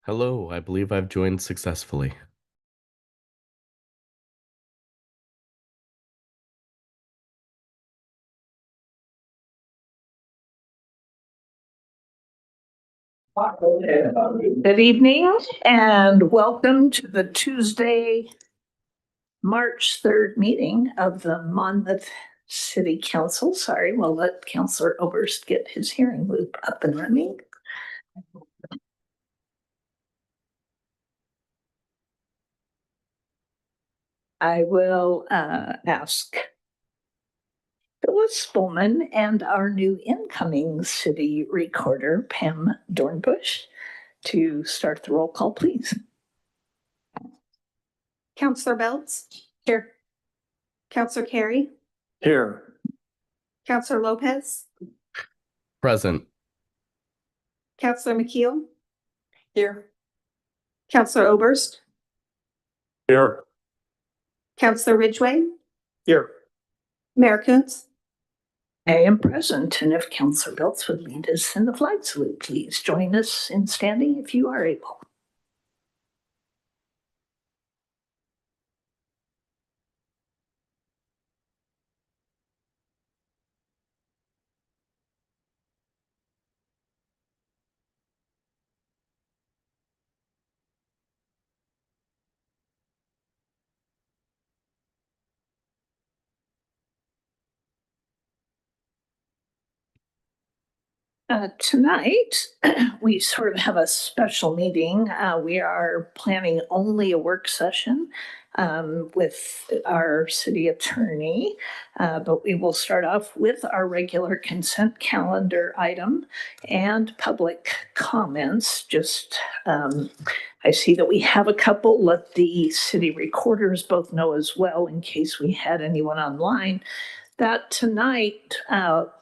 Hello, I believe I've joined successfully. Good evening and welcome to the Tuesday, March 3rd meeting of the Monmouth City Council. Sorry, we'll let Councilor Oberst get his hearing loop up and running. I will ask Phyllis Spolman and our new incoming city recorder, Pam Dornbush, to start the roll call, please. Councillor Belts? Here. Councillor Carey? Here. Councillor Lopez? Present. Councillor McKeel? Here. Councillor Oberst? Here. Councillor Ridgway? Here. Mayor Kuntz? I am present, and if Councillor Belts would lead us in the flag salute, please join us in standing if you are able. Tonight, we sort of have a special meeting. We are planning only a work session with our city attorney, but we will start off with our regular consent calendar item and public comments. I see that we have a couple. Let the city recorders both know as well in case we had anyone online that tonight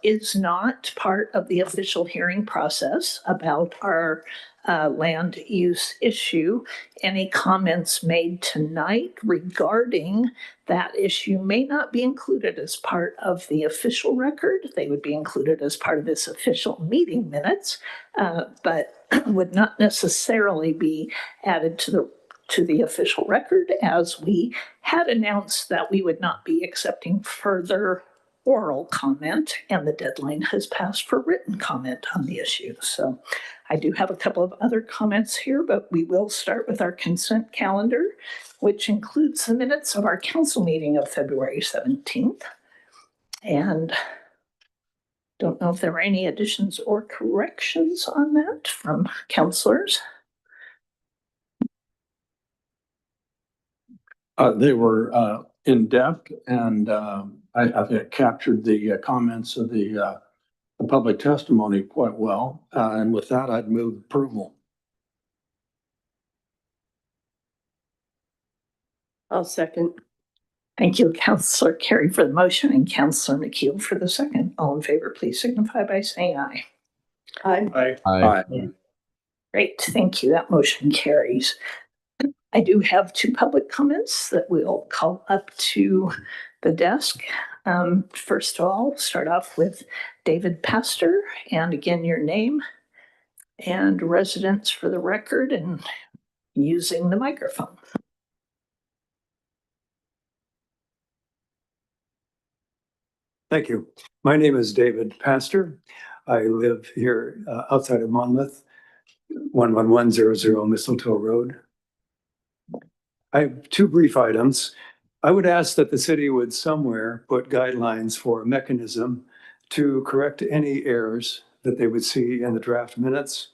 is not part of the official hearing process about our land use issue. Any comments made tonight regarding that issue may not be included as part of the official record. They would be included as part of this official meeting minutes, but would not necessarily be added to the official record, as we had announced that we would not be accepting further oral comment, and the deadline has passed for written comment on the issue. So I do have a couple of other comments here, but we will start with our consent calendar, which includes the minutes of our council meeting of February 17th. And don't know if there were any additions or corrections on that from councilors. They were in depth, and I captured the comments of the public testimony quite well. And with that, I'd move approval. I'll second. Thank you, Councillor Carey, for the motion and Councillor McKeel for the second. All in favor, please signify by saying aye. Aye. Aye. Great, thank you. That motion carries. I do have two public comments that we'll call up to the desk. First of all, start off with David Pastor, and again, your name and residence for the record and using the microphone. Thank you. My name is David Pastor. I live here outside of Monmouth, 11100 Mistletoe Road. I have two brief items. I would ask that the city would somewhere put guidelines for a mechanism to correct any errors that they would see in the draft minutes.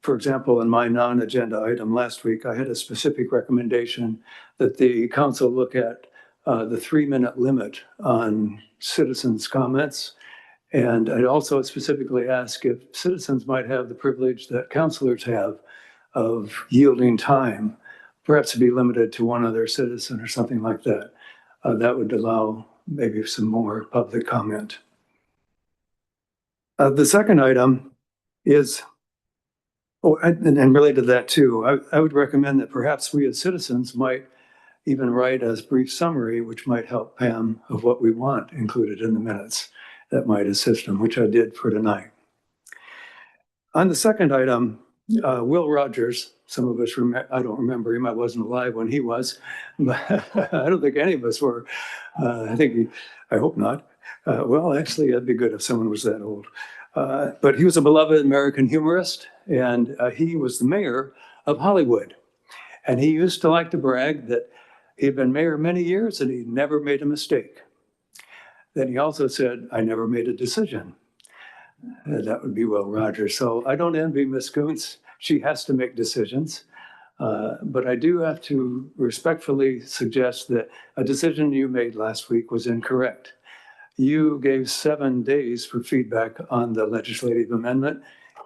For example, in my non-agenda item last week, I had a specific recommendation that the council look at the 3-minute limit on citizens' comments. And I'd also specifically ask if citizens might have the privilege that councilors have of yielding time, perhaps to be limited to one other citizen or something like that. That would allow maybe some more public comment. The second item is, and related to that too, I would recommend that perhaps we as citizens might even write a brief summary, which might help Pam, of what we want included in the minutes. That might assist them, which I did for tonight. On the second item, Will Rogers, some of us I don't remember him. I wasn't alive when he was, but I don't think any of us were. I hope not. Well, actually, it'd be good if someone was that old. But he was a beloved American humorist, and he was the mayor of Hollywood. And he used to like to brag that he'd been mayor many years and he never made a mistake. Then he also said, I never made a decision. That would be Will Rogers. So I don't envy Miss Kuntz. She has to make decisions. But I do have to respectfully suggest that a decision you made last week was incorrect. You gave 7 days for feedback on the legislative amendment.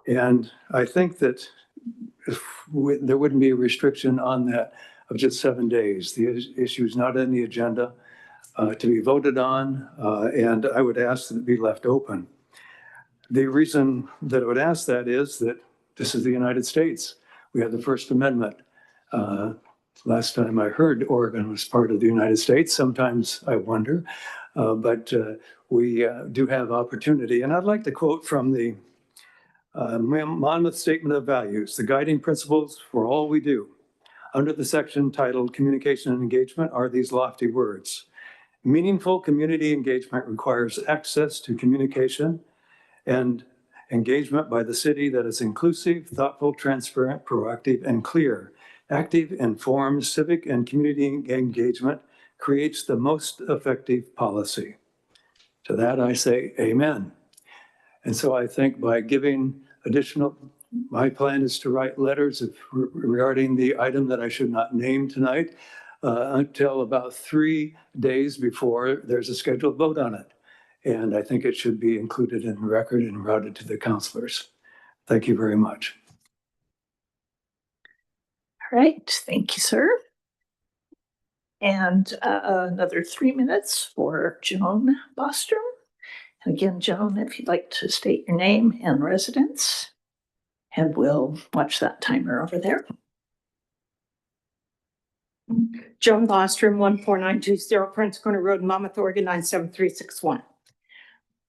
And I think that there wouldn't be a restriction on that of just 7 days. The issue is not on the agenda to be voted on, and I would ask that it be left open. The reason that I would ask that is that this is the United States. We have the First Amendment. Last time I heard Oregon was part of the United States. Sometimes I wonder, but we do have opportunity. And I'd like to quote from the Monmouth Statement of Values, the guiding principles for all we do. Under the section titled Communication and Engagement are these lofty words. Meaningful community engagement requires access to communication and engagement by the city that is inclusive, thoughtful, transparent, proactive, and clear. Active, informed civic and community engagement creates the most effective policy. To that I say amen. And so I think by giving my plan is to write letters regarding the item that I should not name tonight until about 3 days before there's a scheduled vote on it. And I think it should be included in the record and routed to the councilors. Thank you very much. All right, thank you, sir. And another 3 minutes for Joan Bostrom. And again, Joan, if you'd like to state your name and residence, and we'll watch that timer over there. Joan Bostrom, 14920 Prince Corner Road, Monmouth, Oregon, 97361.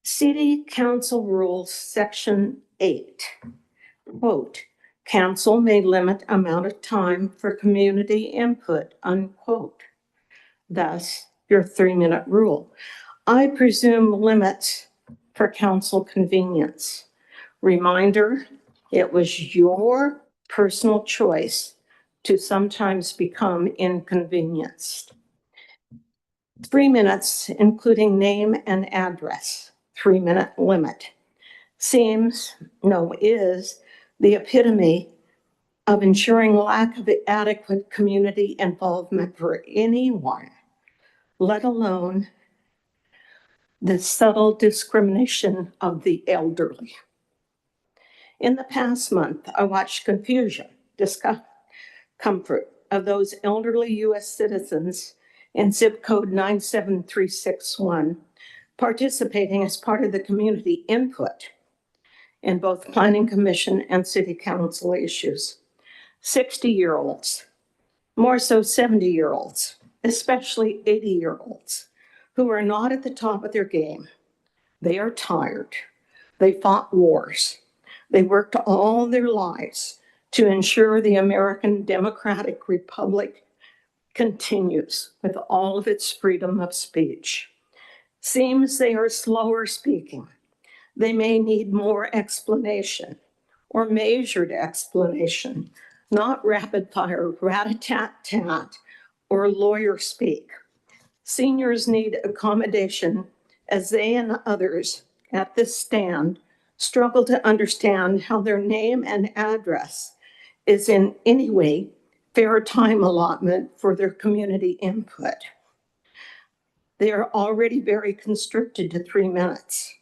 City Council Rules, Section 8. Quote, council may limit amount of time for community input, unquote. Thus, your 3-minute rule. I presume limits for council convenience. Reminder, it was your personal choice to sometimes become inconvenienced. 3 minutes, including name and address, 3-minute limit, is the epitome of ensuring lack of adequate community involvement for anyone, let alone the subtle discrimination of the elderly. In the past month, I watched confusion, discomfort of those elderly U.S. citizens in zip code 97361 participating as part of the community input in both planning commission and city council issues. 60-year-olds, more so 70-year-olds, especially 80-year-olds, who are not at the top of their game. They are tired. They fought wars. They worked all their lives to ensure the American Democratic Republic continues with all of its freedom of speech. Seems they are slower speaking. They may need more explanation or measured explanation, not rapid fire, rat-a-tat-tat, or lawyer speak. Seniors need accommodation as they and others at this stand struggle to understand how their name and address is in any way fair time allotment for their community input. They are already very constricted to 3 minutes.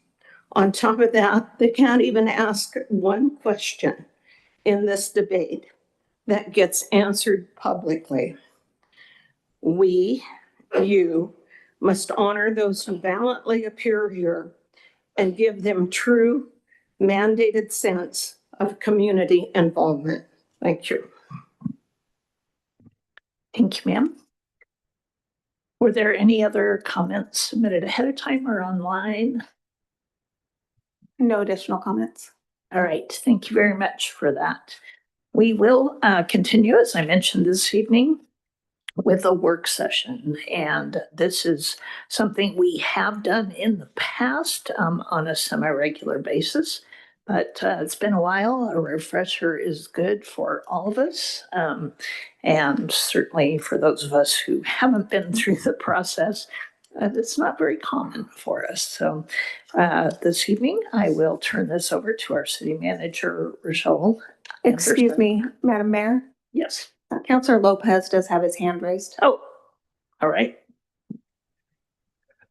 On top of that, they can't even ask one question in this debate that gets answered publicly. You must honor those who valiantly appear here and give them true mandated sense of community involvement. Thank you. Thank you, ma'am. Were there any other comments submitted ahead of time or online? No additional comments. All right, thank you very much for that. We will continue, as I mentioned this evening, with a work session. And this is something we have done in the past on a semi-regular basis. But it's been a while. A refresher is good for all of us. And certainly for those of us who haven't been through the process, it's not very common for us. So this evening, I will turn this over to our city manager, Rochelle. Excuse me, Madam Mayor. Yes. Counselor Lopez does have his hand raised. Oh, all right.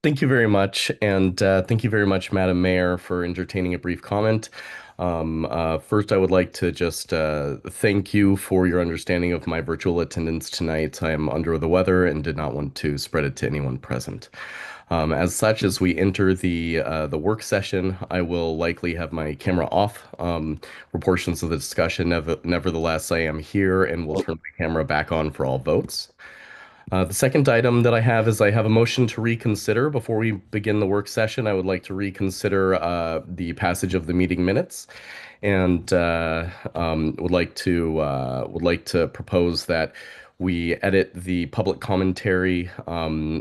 Thank you very much. And thank you very much, Madam Mayor, for entertaining a brief comment. First, I would like to just thank you for your understanding of my virtual attendance tonight. I am under the weather and did not want to spread it to anyone present. As such, as we enter the work session, I will likely have my camera off for portions of the discussion. Nevertheless, I am here and will turn my camera back on for all votes. The second item that I have is I have a motion to reconsider. Before we begin the work session, I would like to reconsider the passage of the meeting minutes, and would like to propose that we edit the public commentary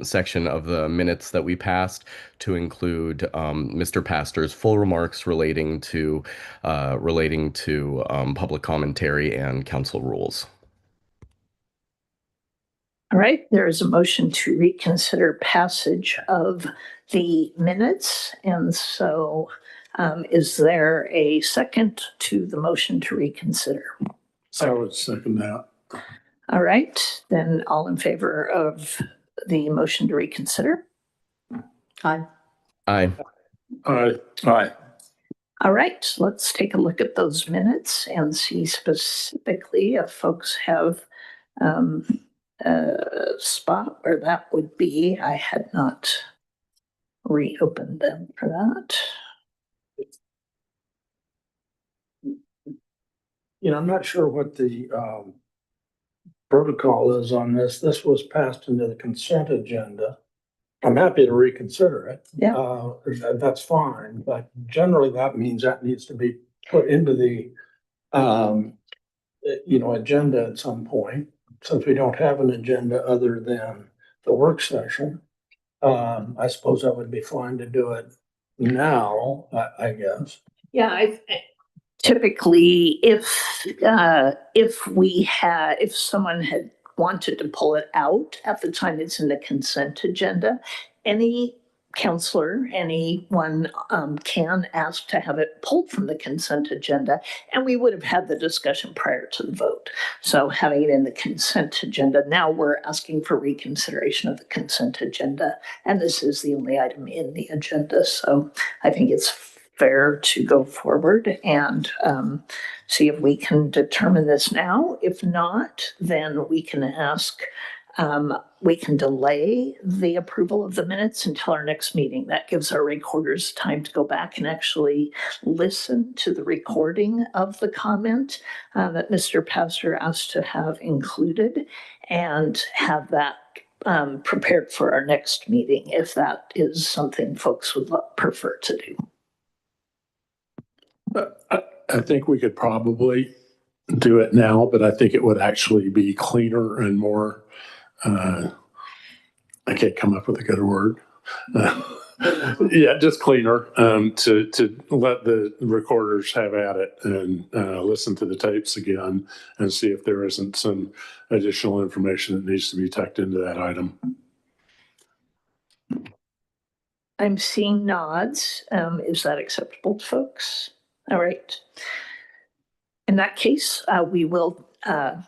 section of the minutes that we passed to include Mr. Pastor's full remarks relating to public commentary and council rules. All right, there is a motion to reconsider passage of the minutes. And so is there a second to the motion to reconsider? I would second that. All right, then all in favor of the motion to reconsider? Aye. Aye. Aye. All right, let's take a look at those minutes and see specifically if folks have a spot where that would be. I had not reopened them for that. I'm not sure what the protocol is on this. This was passed into the consent agenda. I'm happy to reconsider it. Yeah. That's fine, but generally that means that needs to be put into the agenda at some point. Since we don't have an agenda other than the work session, I suppose that would be fine to do it now, I guess. Yeah, typically, if someone had wanted to pull it out at the time it's in the consent agenda, any counselor, anyone can ask to have it pulled from the consent agenda, and we would have had the discussion prior to the vote. So having it in the consent agenda, now we're asking for reconsideration of the consent agenda, and this is the only item in the agenda. So I think it's fair to go forward and see if we can determine this now. If not, then we can ask, we can delay the approval of the minutes until our next meeting. That gives our recorders time to go back and actually listen to the recording of the comment that Mr. Pastor asked to have included, and have that prepared for our next meeting, if that is something folks would prefer to do. I think we could probably do it now, but I think it would actually be cleaner and more, I can't come up with a good word. Yeah, just cleaner to let the recorders have at it and listen to the tapes again and see if there isn't some additional information that needs to be tucked into that item. I'm seeing nods. Is that acceptable to folks? All right. In that case, we have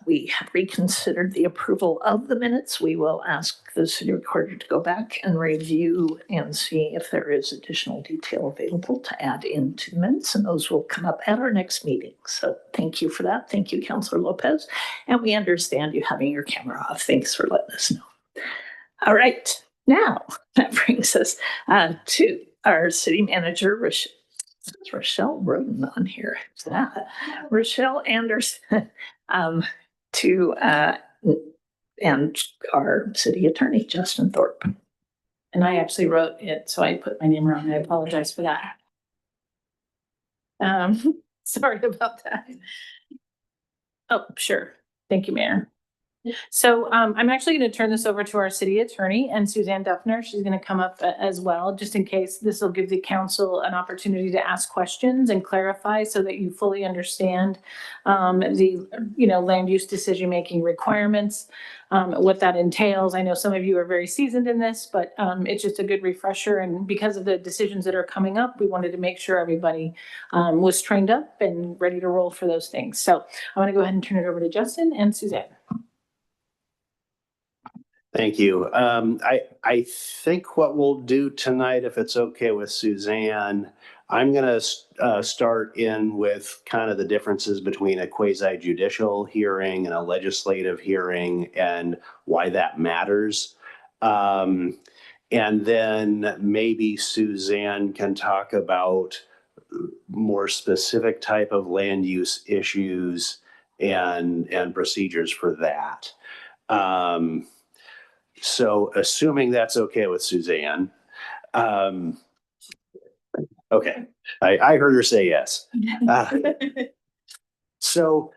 reconsidered the approval of the minutes. We will ask the city recorder to go back and review and see if there is additional detail available to add into the minutes, and those will come up at our next meeting. So thank you for that. Thank you, Councilor Lopez. And we understand you having your camera off. Thanks for letting us know. All right. Now, that brings us to our city manager, Rochelle Roden on here. Who's that? Rochelle Anderson, and our city attorney, Justin Thorpe. And I actually wrote it, so I put my name wrong. I apologize for that. Sorry about that. Oh, sure. Thank you, Mayor. So I'm actually going to turn this over to our city attorney and Suzanne Duffner. She's going to come up as well, just in case this will give the council an opportunity to ask questions and clarify so that you fully understand the, land use decision-making requirements, what that entails. I know some of you are very seasoned in this, but it's just a good refresher. And because of the decisions that are coming up, we wanted to make sure everybody was trained up and ready to roll for those things. So I want to go ahead and turn it over to Justin and Suzanne. Thank you. I think what we'll do tonight, if it's okay with Suzanne, I'm going to start in with kind of the differences between a quasi judicial hearing and a legislative hearing and why that matters. And then maybe Suzanne can talk about more specific type of land use issues and procedures for that. So assuming that's okay with Suzanne, okay, I heard her say yes. So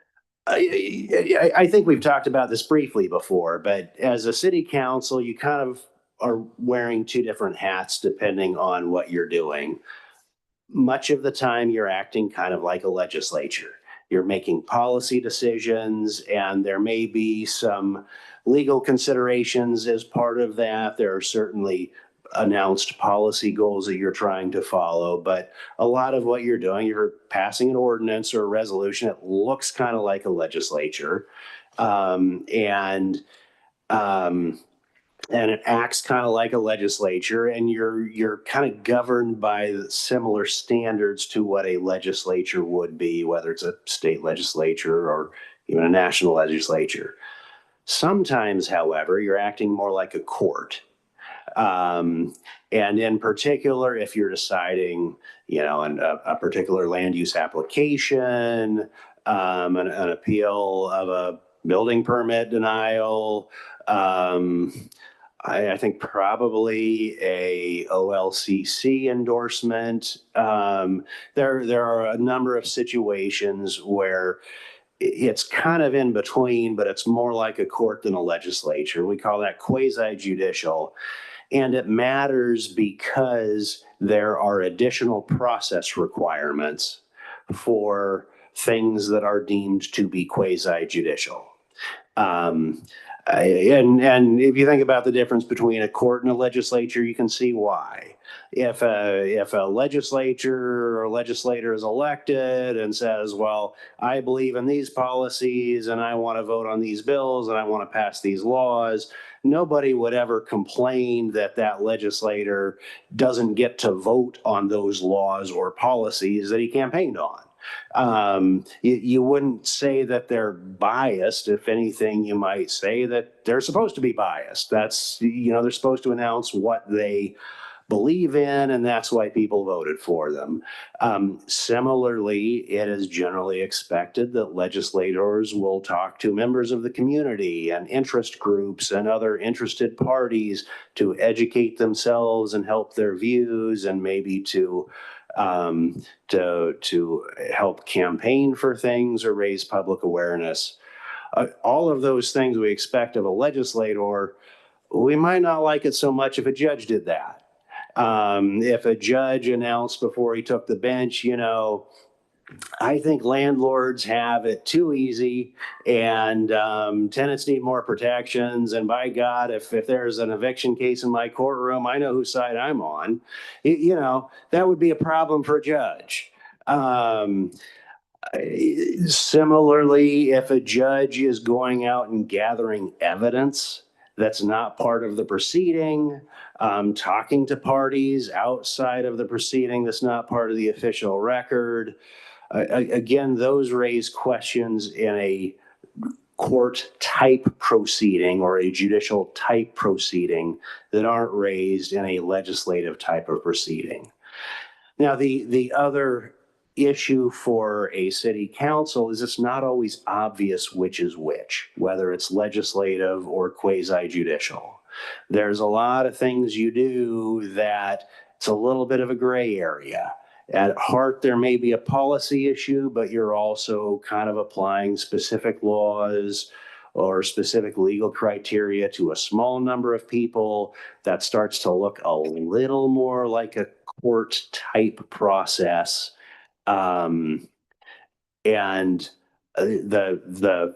I think we've talked about this briefly before, but as a city council, you kind of are wearing two different hats depending on what you're doing. Much of the time you're acting kind of like a legislature. You're making policy decisions, and there may be some legal considerations as part of that. There are certainly announced policy goals that you're trying to follow, but a lot of what you're doing, you're passing an ordinance or a resolution. It looks kind of like a legislature, and it acts kind of like a legislature, and you're kind of governed by similar standards to what a legislature would be, whether it's a state legislature or even a national legislature. Sometimes, however, you're acting more like a court. And in particular, if you're deciding, a particular land use application, an appeal of a building permit denial, I think probably a OLCC endorsement. There are a number of situations where it's kind of in between, but it's more like a court than a legislature. We call that quasi-judicial. And it matters because there are additional process requirements for things that are deemed to be quasi-judicial. And if you think about the difference between a court and a legislature, you can see why. If a legislature or legislator is elected and says, well, I believe in these policies and I want to vote on these bills and I want to pass these laws, nobody would ever complain that that legislator doesn't get to vote on those laws or policies that he campaigned on. You wouldn't say that they're biased. If anything, you might say that they're supposed to be biased. That's, they're supposed to announce what they believe in, and that's why people voted for them. Similarly, it is generally expected that legislators will talk to members of the community and interest groups and other interested parties to educate themselves and help their views, and maybe to help campaign for things or raise public awareness. All of those things we expect of a legislator. We might not like it so much if a judge did that. If a judge announced before he took the bench, I think landlords have it too easy, and tenants need more protections. And by God, if there's an eviction case in my courtroom, I know whose side I'm on. That would be a problem for a judge. Similarly, if a judge is going out and gathering evidence that's not part of the proceeding, talking to parties outside of the proceeding that's not part of the official record, again, those raise questions in a court type proceeding or a judicial type proceeding that aren't raised in a legislative type of proceeding. Now, the other issue for a city council is it's not always obvious which is which, whether it's legislative or quasi-judicial. There's a lot of things you do that it's a little bit of a gray area. At heart, there may be a policy issue, but you're also kind of applying specific laws or specific legal criteria to a small number of people. That starts to look a little more like a court type process. And the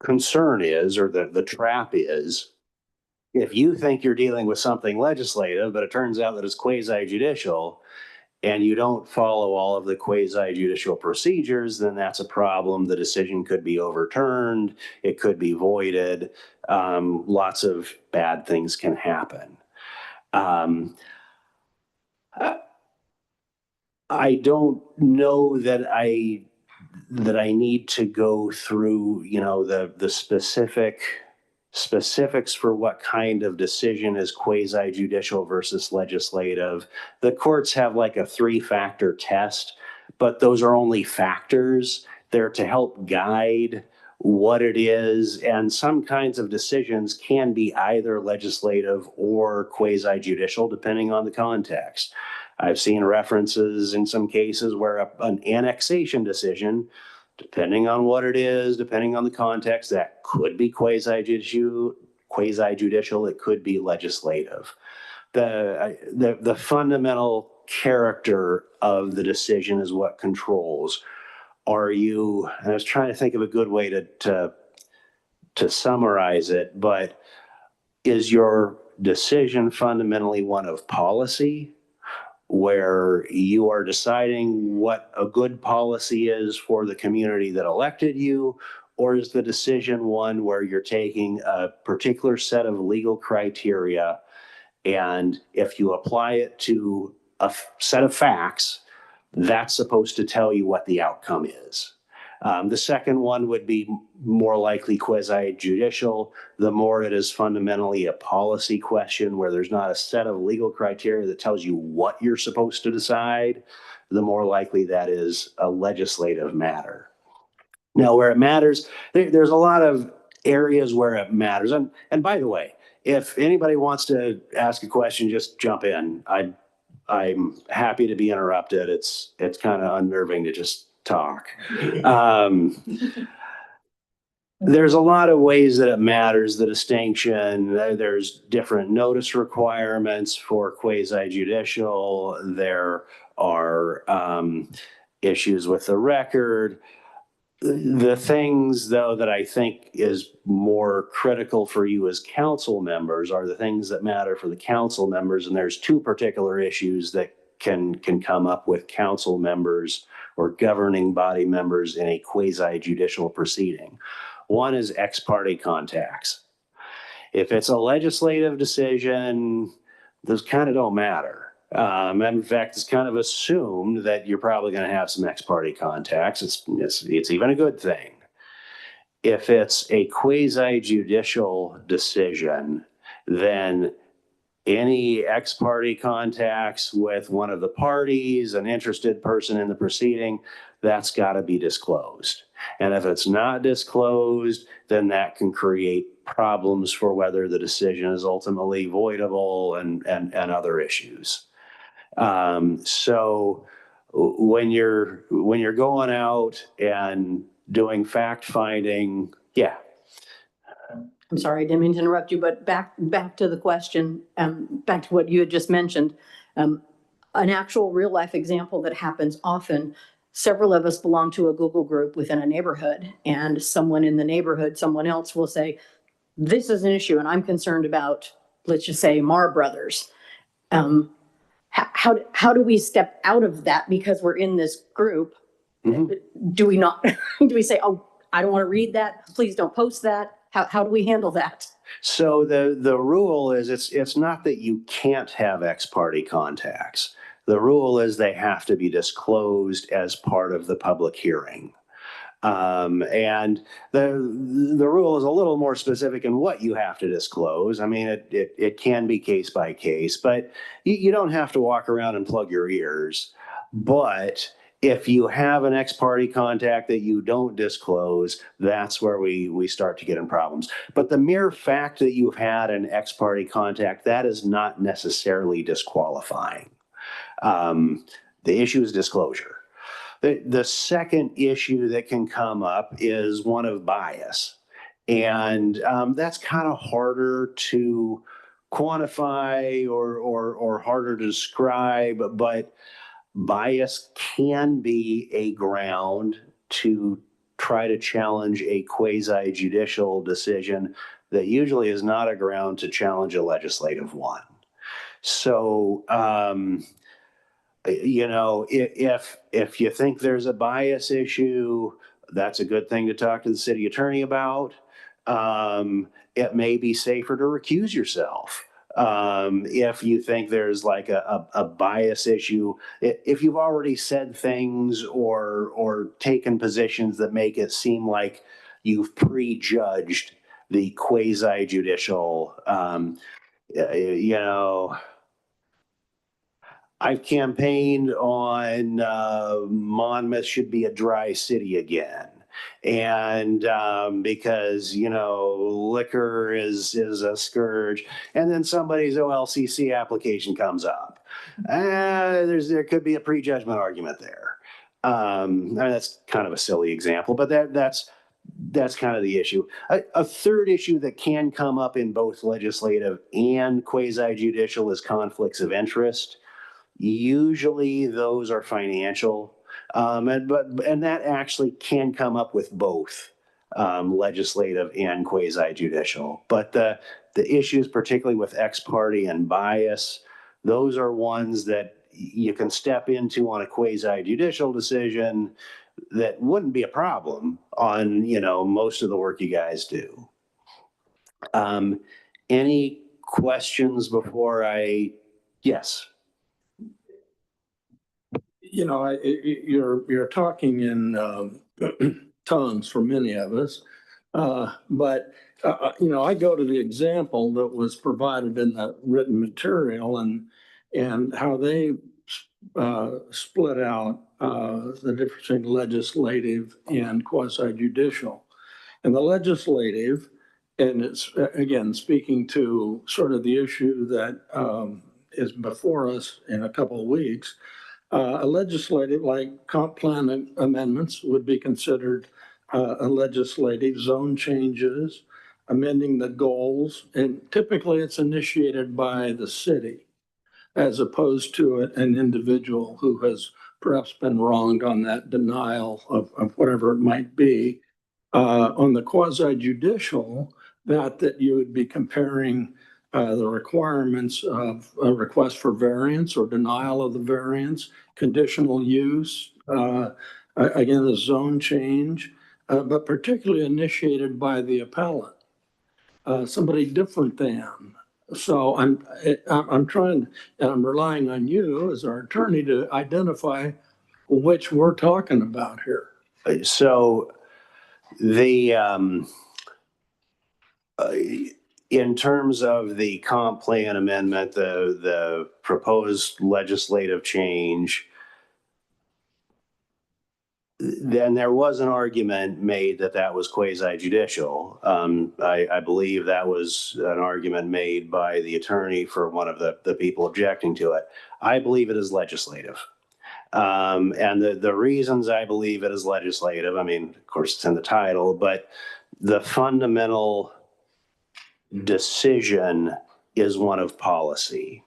concern is, or the trap is, if you think you're dealing with something legislative, but it turns out that it's quasi judicial, and you don't follow all of the quasi-judicial procedures, then that's a problem. The decision could be overturned. It could be voided. Lots of bad things can happen. I don't know that I need to go through, the specifics for what kind of decision is quasi-judicial versus legislative. The courts have like a 3-factor test, but those are only factors. They're to help guide what it is, and some kinds of decisions can be either legislative or quasi-judicial, depending on the context. I've seen references in some cases where an annexation decision, depending on what it is, depending on the context, that could be quasi-judicial, it could be legislative. The fundamental character of the decision is what controls. And I was trying to think of a good way to summarize it, but is your decision fundamentally one of policy, where you are deciding what a good policy is for the community that elected you? Or is the decision one where you're taking a particular set of legal criteria, and if you apply it to a set of facts, that's supposed to tell you what the outcome is? The second one would be more likely quasi-judicial. The more it is fundamentally a policy question where there's not a set of legal criteria that tells you what you're supposed to decide, the more likely that is a legislative matter. Now, where it matters, there's a lot of areas where it matters. And by the way, if anybody wants to ask a question, just jump in. I'm happy to be interrupted. It's kind of unnerving to just talk. There's a lot of ways that it matters, the distinction. There's different notice requirements for quasi-judicial. There are issues with the record. The things, though, that I think is more critical for you as council members are the things that matter for the council members. And there's 2 particular issues that can come up with council members or governing body members in a quasi-judicial proceeding. One is ex parte contacts. If it's a legislative decision, those kind of don't matter. And in fact, it's kind of assumed that you're probably going to have some ex parte contacts. It's even a good thing. If it's a quasi-judicial decision, then any ex parte contacts with one of the parties, an interested person in the proceeding, that's got to be disclosed. And if it's not disclosed, then that can create problems for whether the decision is ultimately voidable and other issues. So when you're going out and doing fact finding, yeah. I'm sorry, I didn't mean to interrupt you, but back to the question, back to what you had just mentioned. An actual real life example that happens often. Several of us belong to a Google group within a neighborhood, and someone in the neighborhood, someone else will say, this is an issue and I'm concerned about, let's just say, Marr Brothers. How do we step out of that because we're in this group? Mm-hmm. Do we say, oh, I don't want to read that. Please don't post that. How do we handle that? So the rule is it's not that you can't have ex parte contacts. The rule is they have to be disclosed as part of the public hearing. And the rule is a little more specific in what you have to disclose. I mean, it can be case by case, but you don't have to walk around and plug your ears. But if you have an ex parte contact that you don't disclose, that's where we start to get in problems. But the mere fact that you've had an ex parte contact, that is not necessarily disqualifying. The issue is disclosure. The second issue that can come up is one of bias. And that's kind of harder to quantify or harder to describe, but bias can be a ground to try to challenge a quasi judicial decision that usually is not a ground to challenge a legislative one. So, you know, if you think there's a bias issue, that's a good thing to talk to the city attorney about. It may be safer to recuse yourself. If you think there's like a bias issue, if you've already said things or taken positions that make it seem like you've prejudged the quasi judicial, you know, I've campaigned on Monmouth should be a dry city again. And because, you know, liquor is a scourge. And then somebody's OLCC application comes up. There could be a prejudgment argument there. I mean, that's kind of a silly example, but that's kind of the issue. A third issue that can come up in both legislative and quasi judicial is conflicts of interest. Usually those are financial, and that actually can come up with both legislative and quasi judicial. But the issues, particularly with ex parte and bias, those are ones that you can step into on a quasi judicial decision that wouldn't be a problem on, you know, most of the work you guys do. Any questions before yes. You know, you're talking in tongues for many of us, but you know, I go to the example that was provided in the written material and how they split out the difference between legislative and quasi judicial. And the legislative, and it's again speaking to sort of the issue that is before us in a couple of weeks. A legislative, like comp plan amendments, would be considered a legislative. Zone changes, amending the goals, and typically it's initiated by the city as opposed to an individual who has perhaps been wronged on that denial of whatever it might be. On the quasi judicial, that you would be comparing the requirements of a request for variance or denial of the variance, conditional use, again, the zone change, but particularly initiated by the appellant, somebody different than. So I'm trying, and I'm relying on you as our attorney to identify which we're talking about here. So the in terms of the comp plan amendment, the proposed legislative change, then there was an argument made that was quasi judicial. I believe that was an argument made by the attorney for one of the people objecting to it. I believe it is legislative. And the reasons I believe it is legislative, I mean, of course, it's in the title, but the fundamental decision is one of policy.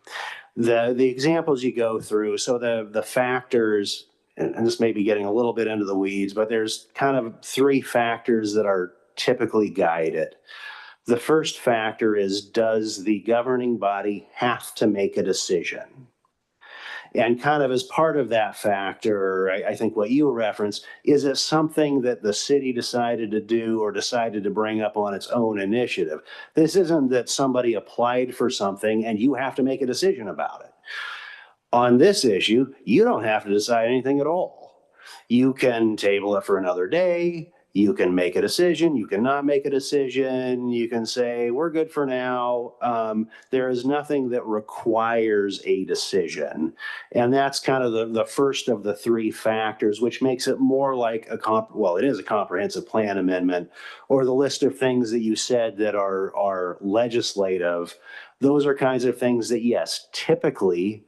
The examples you go through, so the factors, and this may be getting a little bit into the weeds, but there's kind of 3 factors that are typically guided. The first factor is, does the governing body have to make a decision? And kind of as part of that factor, I think what you referenced, is it something that the city decided to do or decided to bring up on its own initiative? This isn't that somebody applied for something and you have to make a decision about it. On this issue, you don't have to decide anything at all. You can table it for another day. You can make a decision. You can not make a decision. You can say, we're good for now. There is nothing that requires a decision. And that's kind of the first of the 3 factors, which makes it more like it is a comprehensive plan amendment, or the list of things that you said that are legislative. Those are kinds of things that, yes, typically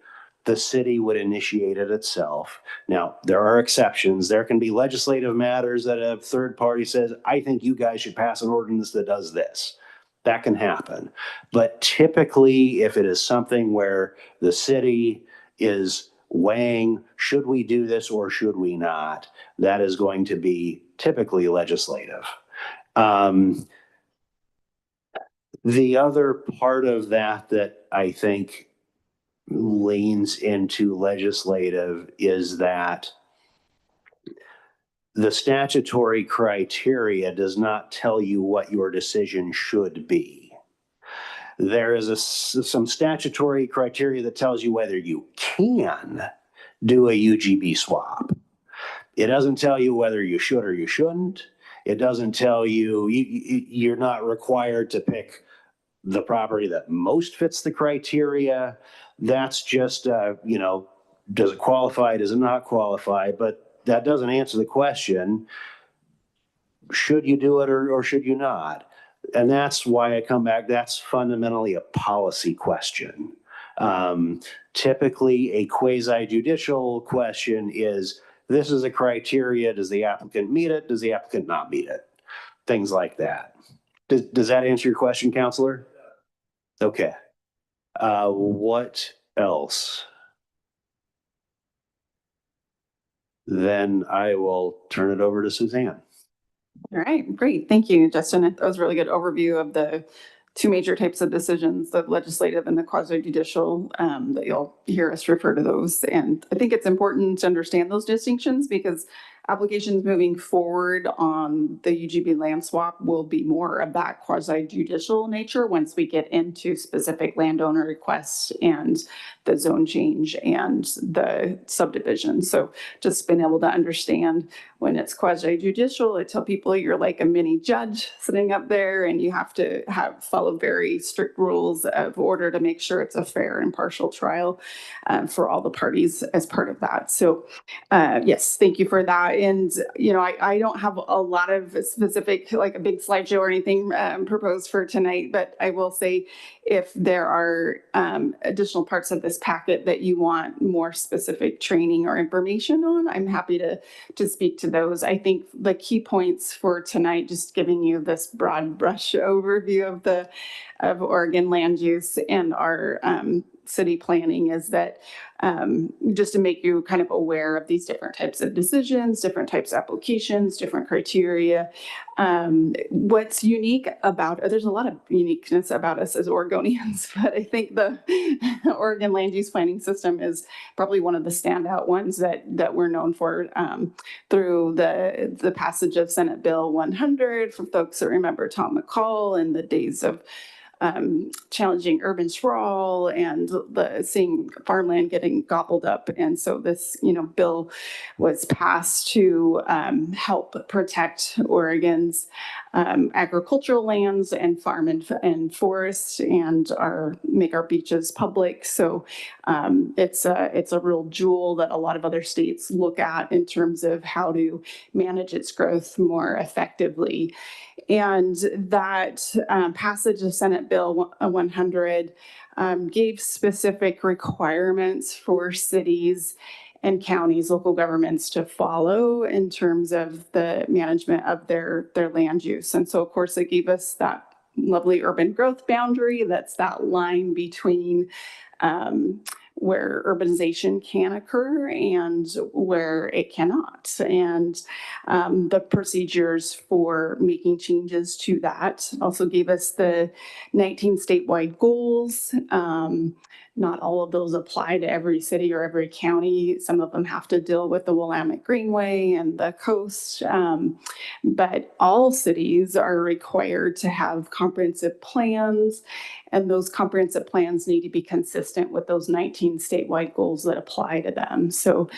the city would initiate it itself. Now, there are exceptions. There can be legislative matters that a third party says, I think you guys should pass an ordinance that does this. That can happen. But typically, if it is something where the city is weighing, should we do this or should we not, that is going to be typically legislative. The other part of that I think leans into legislative is that the statutory criteria does not tell you what your decision should be. There is some statutory criteria that tells you whether you can do a UGB swap. It doesn't tell you whether you should or you shouldn't. It doesn't tell you, you're not required to pick the property that most fits the criteria. That's just, does it qualify? Does it not qualify? But that doesn't answer the question, should you do it or should you not? And that's why I come back. That's fundamentally a policy question. Typically, a quasi-judicial question is, this is a criteria. Does the applicant meet it? Does the applicant not meet it? Things like that. Does that answer your question, Counselor? Okay. What else? Then I will turn it over to Suzanne. All right, great. Thank you, Justin. That was a really good overview of the two major types of decisions, the legislative and the quasi-judicial, that you'll hear us refer to those. And I think it's important to understand those distinctions because applications moving forward on the UGB land swap will be more of that quasi-judicial nature once we get into specific landowner requests and the zone change and the subdivision. So just being able to understand when it's quasi-judicial, I tell people you're like a mini judge sitting up there and you have to follow very strict rules of order to make sure it's a fair and impartial trial for all the parties as part of that. So yes, thank you for that. And, I don't have a lot of specific, like a big slideshow or anything proposed for tonight, but I will say if there are additional parts of this packet that you want more specific training or information on, I'm happy to speak to those. I think the key points for tonight, just giving you this broad brush overview of Oregon land use and our city planning, is that just to make you kind of aware of these different types of decisions, different types of applications, different criteria. What's unique about, there's a lot of uniqueness about us as Oregonians, but I think the Oregon land use planning system is probably one of the standout ones that we're known for through the passage of Senate Bill 100, for folks that remember Tom McCall and the days of challenging urban sprawl and seeing farmland getting gobbled up. And so this, bill was passed to help protect Oregon's agricultural lands and farm and forest and make our beaches public. So it's a real jewel that a lot of other states look at in terms of how to manage its growth more effectively. And that passage of Senate Bill 100 gave specific requirements for cities and counties, local governments to follow in terms of the management of their land use. And so, of course, it gave us that lovely urban growth boundary. That's that line between where urbanization can occur and where it cannot. And the procedures for making changes to that also gave us the 19 statewide goals. Not all of those apply to every city or every county. Some of them have to deal with the Willamette Greenway and the coast. But all cities are required to have comprehensive plans, and those comprehensive plans need to be consistent with those 19 statewide goals that apply to them. So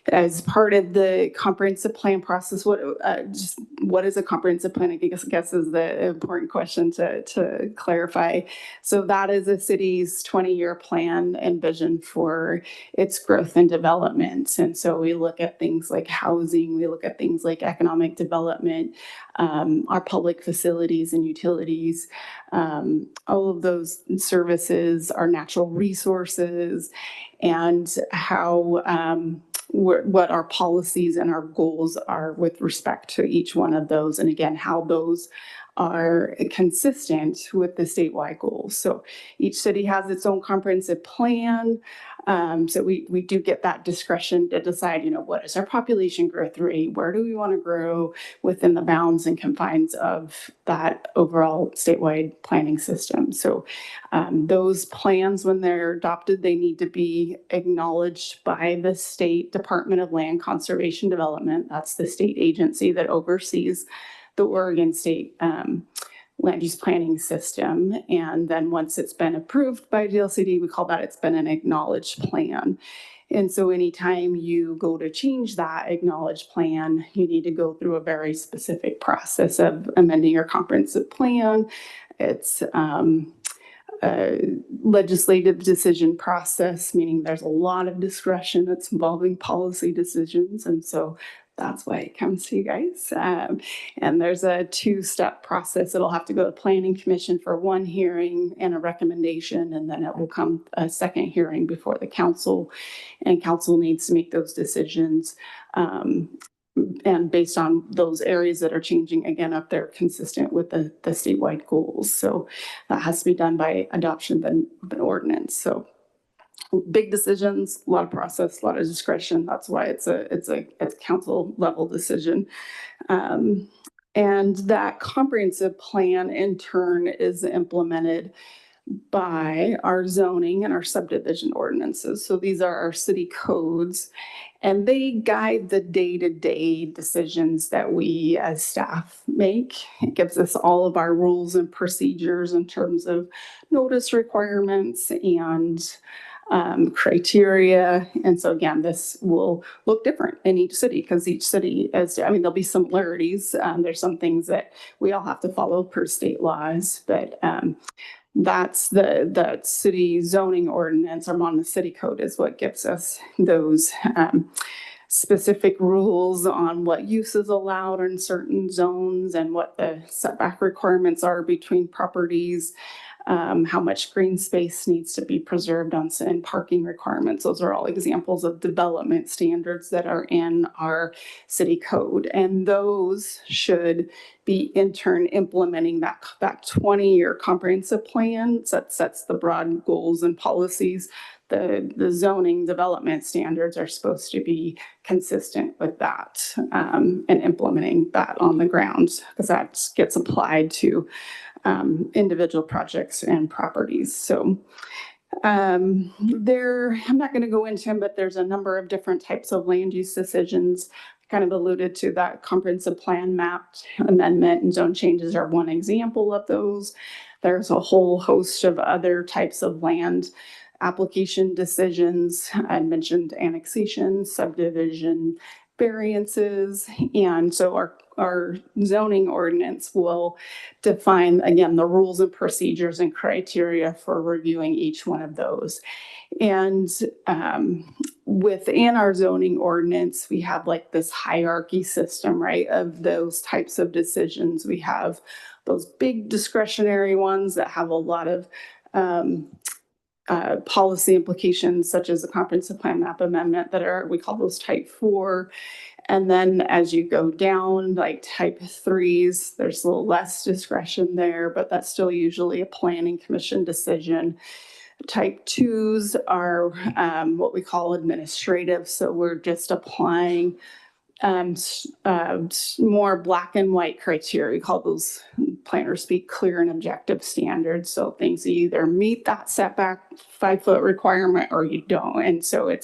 as part of the comprehensive plan process, what is a comprehensive plan? I guess is the important question to clarify. So that is a city's 20-year plan and vision for its growth and development. And so we look at things like housing, we look at things like economic development, our public facilities and utilities, all of those services, our natural resources, and how, what our policies and our goals are with respect to each one of those. And again, how those are consistent with the statewide goals. So each city has its own comprehensive plan. So we do get that discretion to decide, what is our population growth rate? Where do we want to grow within the bounds and confines of that overall statewide planning system? So those plans, when they're adopted, they need to be acknowledged by the State Department of Land Conservation Development. That's the state agency that oversees the Oregon State land use planning system. And then once it's been approved by DLCD, we call that it's been an acknowledged plan. And so anytime you go to change that acknowledged plan, you need to go through a very specific process of amending your comprehensive plan. It's a legislative decision process, meaning there's a lot of discretion that's involving policy decisions. And so that's why it comes to you guys. And there's a 2-step process. It'll have to go to Planning Commission for one hearing and a recommendation, and then it will come a second hearing before the council. And council needs to make those decisions. And based on those areas that are changing, again, if they're consistent with the statewide goals. So that has to be done by adoption of an ordinance. So big decisions, a lot of process, a lot of discretion. That's why it's a council level decision. And that comprehensive plan in turn is implemented by our zoning and our subdivision ordinances. So these are our city codes, and they guide the day-to-day decisions that we as staff make. It gives us all of our rules and procedures in terms of notice requirements and criteria. And so again, this will look different in each city because each city there'll be similarities. There's some things that we all have to follow per state laws, but that's the city zoning ordinance or Monmouth City Code is what gives us those specific rules on what use is allowed in certain zones and what the setback requirements are between properties. How much green space needs to be preserved and parking requirements. Those are all examples of development standards that are in our city code. And those should be in turn implementing that 20-year comprehensive plan that sets the broad goals and policies. The zoning development standards are supposed to be consistent with that and implementing that on the ground because that gets applied to individual projects and properties. So I'm not going to go into them, but there's a number of different types of land use decisions. I kind of alluded to that comprehensive plan map amendment and zone changes are one example of those. There's a whole host of other types of land application decisions. I mentioned annexation, subdivision, variances, and so our zoning ordinance will define, again, the rules and procedures and criteria for reviewing each one of those. And within our zoning ordinance, we have like this hierarchy system, right, of those types of decisions. We have those big discretionary ones that have a lot of policy implications, such as the comprehensive plan map amendment we call those type 4. And then as you go down, like type 3s, there's a little less discretion there, but that's still usually a planning commission decision. Type 2s are what we call administrative. So we're just applying more black and white criteria. We call those, planners speak, clear and objective standards. So things you either meet that setback 5-foot requirement or you don't. And so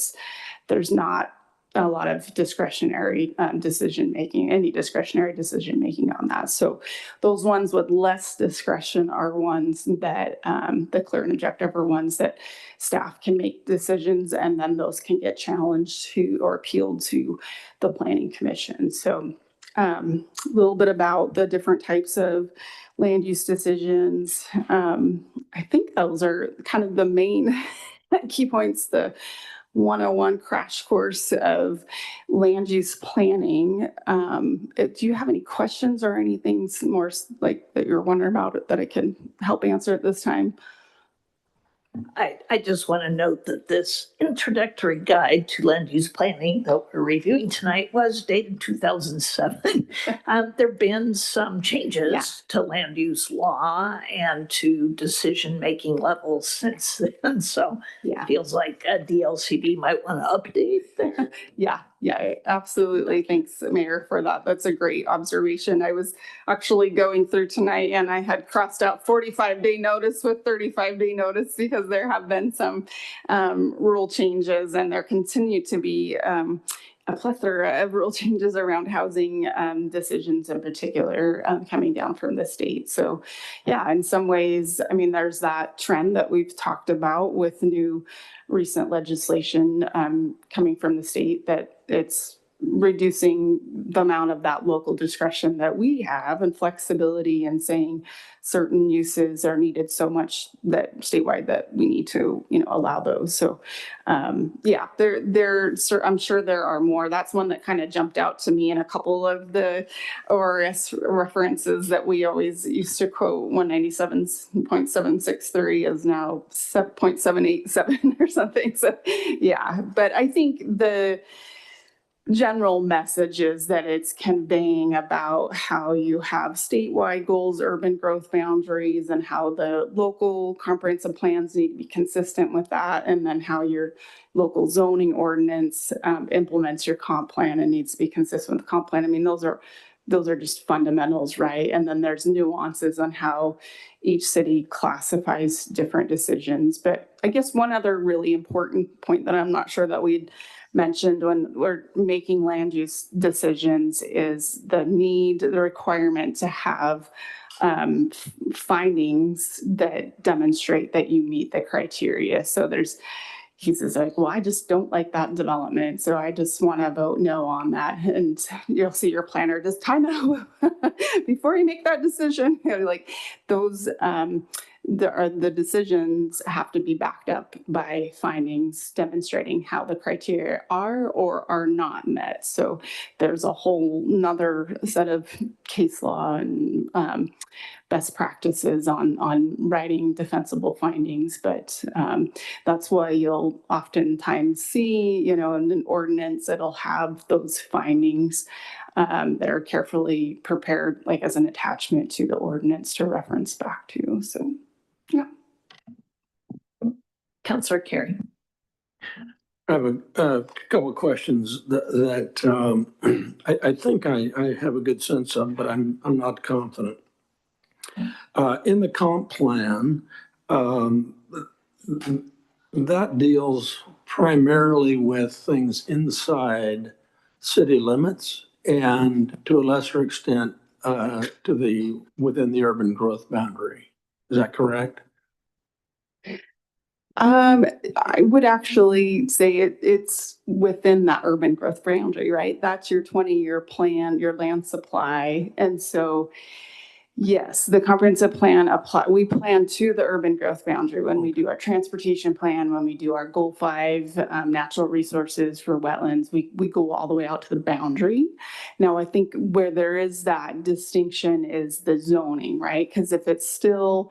there's not a lot of discretionary decision-making, any discretionary decision-making on that. So those ones with less discretion are ones that the clear and objective are ones that staff can make decisions, and then those can get challenged to or appealed to the planning commission. So a little bit about the different types of land use decisions. I think those are kind of the main key points, the 101 crash course of land use planning. Do you have any questions or anything more like that you're wondering about that I can help answer at this time? I just want to note that this introductory guide to land use planning that we're reviewing tonight was dated 2007. There've been some changes Yeah. to land use law and to decision-making levels since then. So Yeah. it feels like a DLCD might want to update there. Yeah, absolutely. Thanks, Mayor, for that. That's a great observation. I was actually going through tonight and I had crossed out 45-day notice with 35-day notice because there have been some rule changes and there continue to be a plethora of rule changes around housing decisions in particular coming down from the state. So yeah, in some ways, I mean, there's that trend that we've talked about with new recent legislation coming from the state that it's reducing the amount of that local discretion that we have and flexibility and saying certain uses are needed so much that statewide that we need to, allow those. So yeah, I'm sure there are more. That's one that kind of jumped out to me in a couple of the ORS references that we always used to quote. 197.763 is now 0.787 or something. So yeah, but I think the general message is that it's conveying about how you have statewide goals, urban growth boundaries, and how the local comprehensive plans need to be consistent with that, and then how your local zoning ordinance implements your comp plan and needs to be consistent with the comp plan. I mean, those are just fundamentals, right? And then there's nuances on how each city classifies different decisions. But I guess one other really important point that I'm not sure that we'd mentioned when we're making land use decisions is the requirement to have findings that demonstrate that you meet the criteria. So he says like, well, I just don't like that development, so I just want to vote no on that. And you'll see your planner just time out before you make that decision. Like those, the decisions have to be backed up by findings demonstrating how the criteria are or are not met. So there's a whole nother set of case law and best practices on writing defensible findings, but that's why you'll oftentimes see, in an ordinance, it'll have those findings that are carefully prepared, like as an attachment to the ordinance to reference back to. So, yeah. Councillor Carey. I have a couple of questions that I think I have a good sense of, but I'm not confident. In the comp plan, that deals primarily with things inside city limits and to a lesser extent within the urban growth boundary. Is that correct? I would actually say it's within that urban growth boundary, right? That's your 20-year plan, your land supply. And so, yes, the comprehensive plan we plan to the urban growth boundary when we do our transportation plan, when we do our goal 5 natural resources for wetlands, we go all the way out to the boundary. Now, I think where there is that distinction is the zoning, right? Because if it's still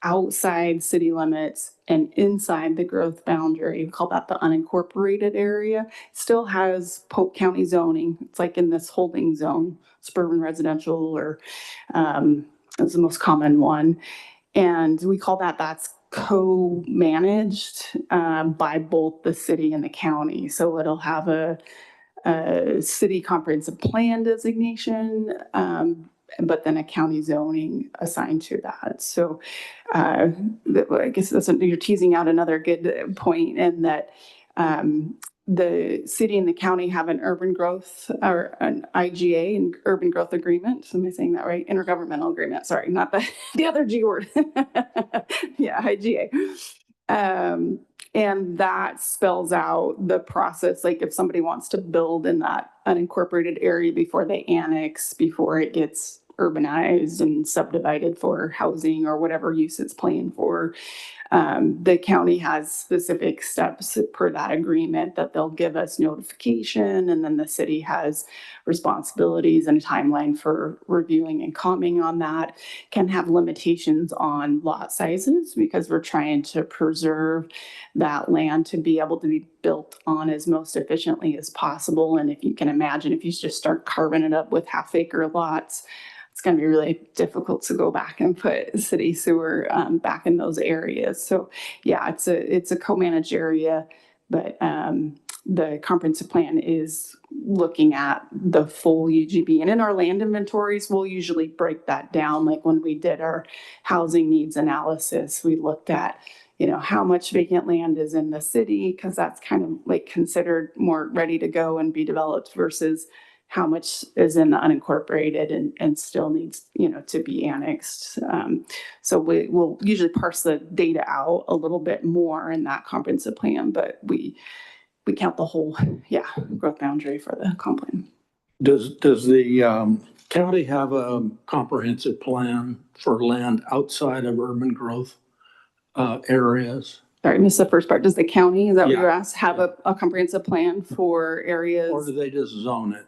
outside city limits and inside the growth boundary, we call that the unincorporated area, still has Polk County zoning. It's like in this holding zone, suburban residential, or that's the most common one. And we call that's co-managed by both the city and the county. So it'll have a city comprehensive plan designation, but then a county zoning assigned to that. So I guess you're teasing out another good point in that the city and the county have an urban growth or an IGA, an urban growth agreement. Am I saying that right? Intergovernmental agreement. Sorry, not the other G word. Yeah, IGA. And that spells out the process. Like if somebody wants to build in that unincorporated area before they annex, before it gets urbanized and subdivided for housing or whatever use it's planned for. The county has specific steps per that agreement that they'll give us notification, and then the city has responsibilities and a timeline for reviewing and commenting on that. Can have limitations on lot sizes because we're trying to preserve that land to be able to be built on as most efficiently as possible. And if you can imagine, if you just start carving it up with half-acre lots, it's going to be really difficult to go back and put city sewer back in those areas. So yeah, it's a co-managed area, but the comprehensive plan is looking at the full UGB. And in our land inventories, we'll usually break that down. Like when we did our housing needs analysis, we looked at, you know, how much vacant land is in the city, because that's kind of like considered more ready to go and be developed versus how much is in the unincorporated and still needs, you know, to be annexed. So we will usually parse the data out a little bit more in that comprehensive plan, but we count the whole, growth boundary for the comp plan. Does the county have a comprehensive plan for land outside of urban growth areas? Sorry, I missed the first part. Does the county, is that what you Yeah. asked, have a comprehensive plan for areas? Or do they just zone it?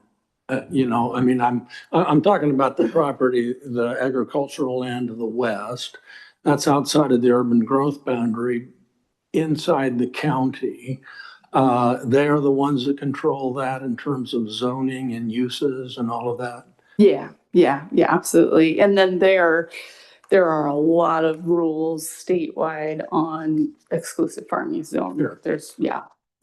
You know, I mean, I'm talking about the property, the agricultural land to the west. That's outside of the urban growth boundary, inside the county. They are the ones that control that in terms of zoning and uses and all of that. Yeah, absolutely. And then there are a lot of rules statewide on exclusive farming zone. Sure. There's,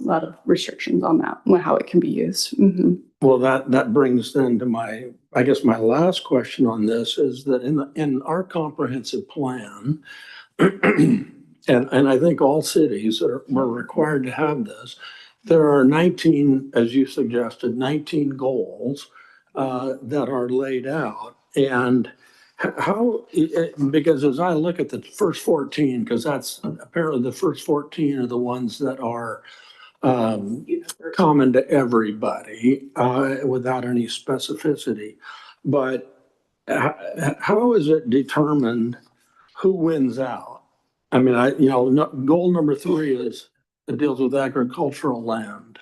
a lot of restrictions on that, how it can be used. Mhm. Well, that brings then to my last question on this is that in our comprehensive plan, and I think all cities were required to have this, there are 19, as you suggested, 19 goals that are laid out. And how, because as I look at the first 14, because that's apparently the first 14 are the ones that are common to everybody without any specificity. But how is it determined who wins out? I mean, goal number 3 it deals with agricultural land.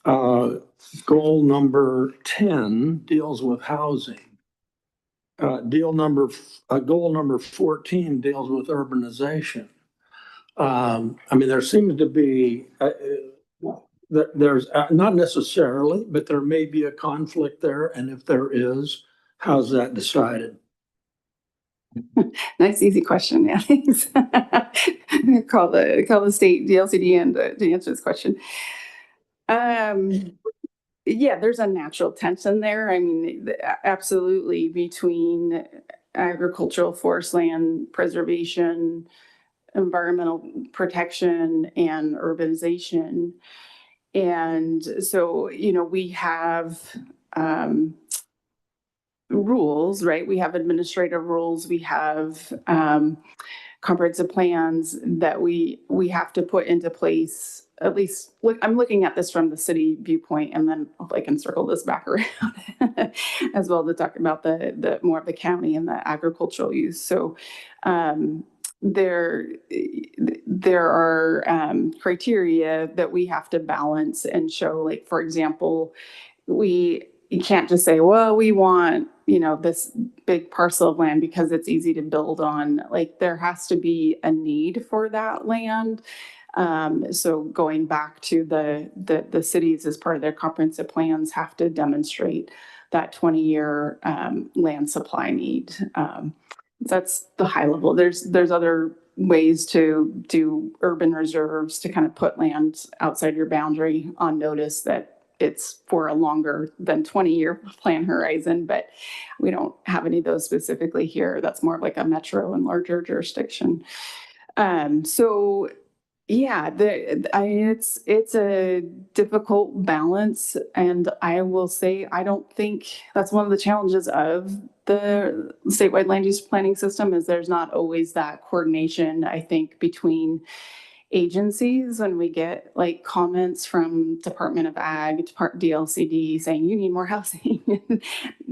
Goal number 10 deals with housing. Goal number 14 deals with urbanization. I mean, there seems to be, there's not necessarily, but there may be a conflict there. And if there is, how's that decided? Nice, easy question. Yeah, thanks. Call the state DLCD and to answer this question. There's a natural tension there. I mean, absolutely, between agricultural forest land preservation, environmental protection, and urbanization. And so, we have rules, right? We have administrative rules. We have comprehensive plans that we have to put into place. At least, I'm looking at this from the city viewpoint, and then I can circle this back around as well to talk about the more of the county and the agricultural use. So there are criteria that we have to balance and show. Like, for example, you can't just say, well, we want, this big parcel of land because it's easy to build on. Like, there has to be a need for that land. So going back to the cities as part of their comprehensive plans have to demonstrate that 20-year land supply need. That's the high level. There's other ways to do urban reserves to kind of put land outside your boundary on notice that it's for a longer than 20-year plan horizon, but we don't have any of those specifically here. That's more like a metro and larger jurisdiction. So yeah, it's a difficult balance, and I will say I don't think that's one of the challenges of the statewide land use planning system is there's not always that coordination, I think, between agencies when we get like comments from Department of Ag, DLCD saying you need more housing.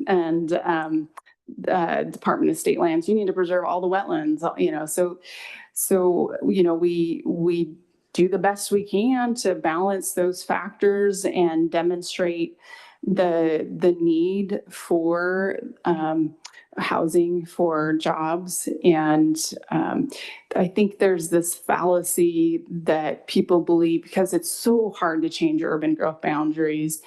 And Department of State Lands, you need to preserve all the wetlands, we do the best we can to balance those factors and demonstrate the need for housing, for jobs. And I think there's this fallacy that people believe because it's so hard to change urban growth boundaries,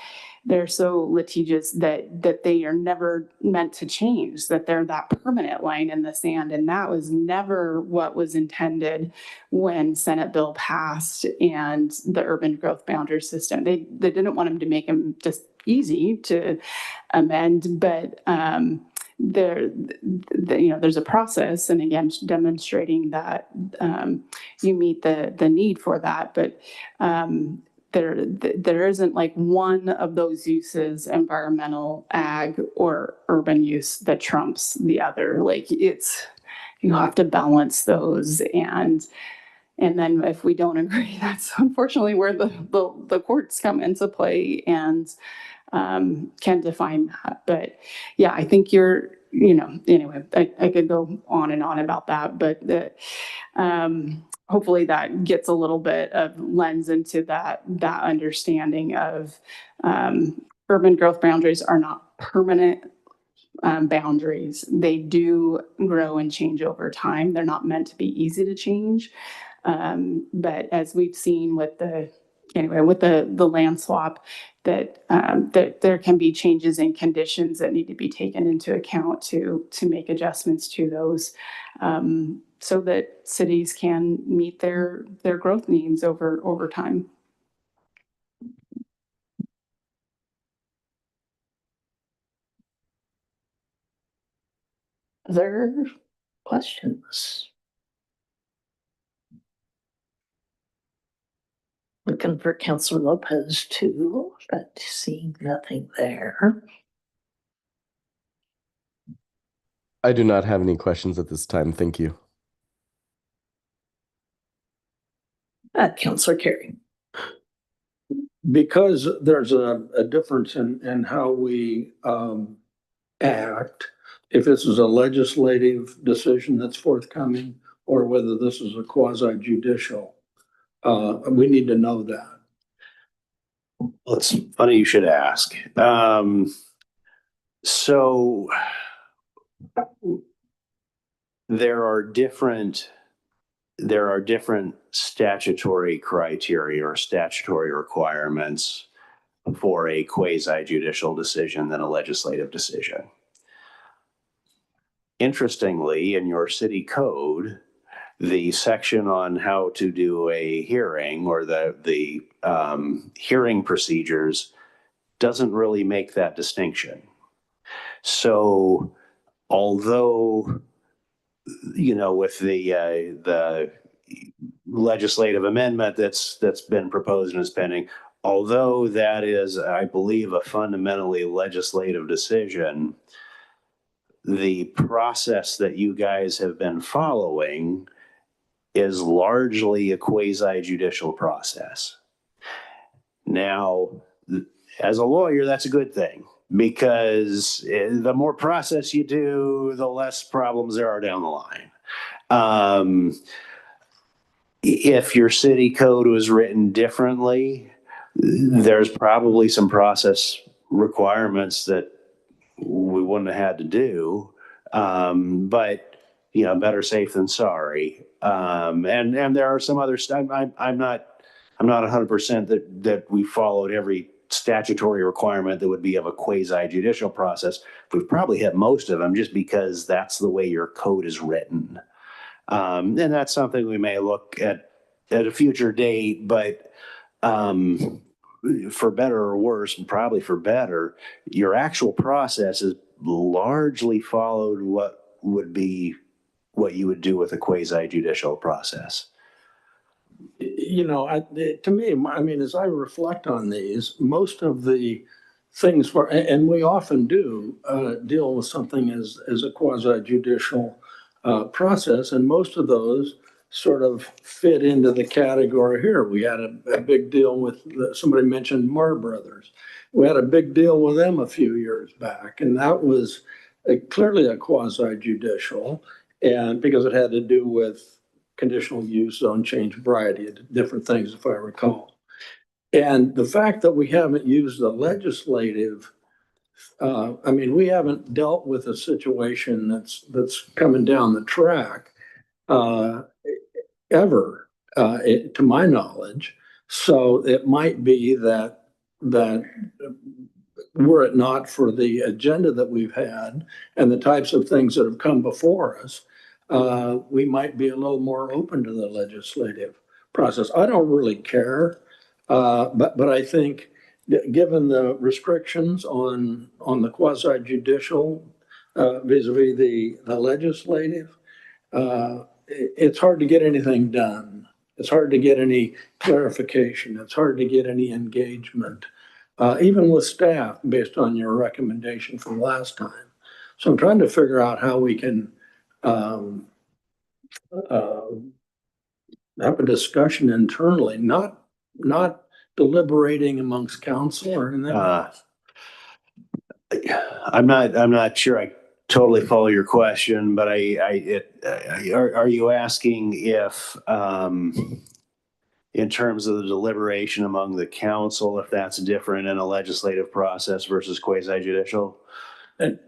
they're so litigious that they are never meant to change, that they're that permanent line in the sand. And that was never what was intended when Senate bill passed and the urban growth boundary system. They didn't want them to make them just easy to amend, but there's a process, and again, demonstrating that you meet the need for that. But there isn't like one of those uses, environmental, ag, or urban use, that trumps the other. Like you have to balance those, and then if we don't agree, that's unfortunately where the courts come into play and can define that. But yeah, I think anyway, I could go on and on about that, but hopefully that gets a little bit of lens into that understanding of urban growth boundaries are not permanent boundaries. They do grow and change over time. They're not meant to be easy to change. But as we've seen with the land swap, that there can be changes in conditions that need to be taken into account to make adjustments to those, so that cities can meet their growth needs over time. Other questions? Looking for Councilor Lopez too, but seeing nothing there. I do not have any questions at this time. Thank you. Councilor Carey. Because there's a difference in how we act, if this is a legislative decision that's forthcoming or whether this is a quasi judicial, we need to know that. Well, it's funny you should ask. So there are different statutory criteria or statutory requirements for a quasi-judicial decision than a legislative decision. Interestingly, in your city code, the section on how to do a hearing or the hearing procedures doesn't really make that distinction. So although, with the legislative amendment that's been proposed and is pending, although that is, I believe, a fundamentally legislative decision, the process that you guys have been following is largely a quasi-judicial process. Now, as a lawyer, that's a good thing, because the more process you do, the less problems there are down the line. If your city code was written differently, there's probably some process requirements that we wouldn't have had to do. But better safe than sorry. And there are some other stuff. I'm not 100% that we followed every statutory requirement that would be of a quasi-judicial process. We've probably hit most of them just because that's the way your code is written. And that's something we may look at a future date, but for better or worse, and probably for better, your actual process is largely followed what you would do with a quasi-judicial process. To me, as I reflect on these, most of the things and we often do deal with something as a quasi-judicial process, and most of those sort of fit into the category here. We had a big deal with, somebody mentioned Marr Brothers. We had a big deal with them a few years back, and that was clearly a quasi judicial, and because it had to do with conditional use, zone change, variety of different things, if I recall. And the fact that we haven't used the legislative, I mean, we haven't dealt with a situation that's coming down the track ever, to my knowledge. So it might be that were it not for the agenda that we've had and the types of things that have come before us, we might be a little more open to the legislative process. I don't really care, but I think given the restrictions on the quasi judicial vis-a-vis the legislative, it's hard to get anything done. It's hard to get any clarification. It's hard to get any engagement, even with staff, based on your recommendation from last time. So I'm trying to figure out how we can have a discussion internally, not deliberating amongst council or anything. I'm not sure I totally follow your question, but are you asking if, in terms of the deliberation among the council, if that's different in a legislative process versus quasi judicial?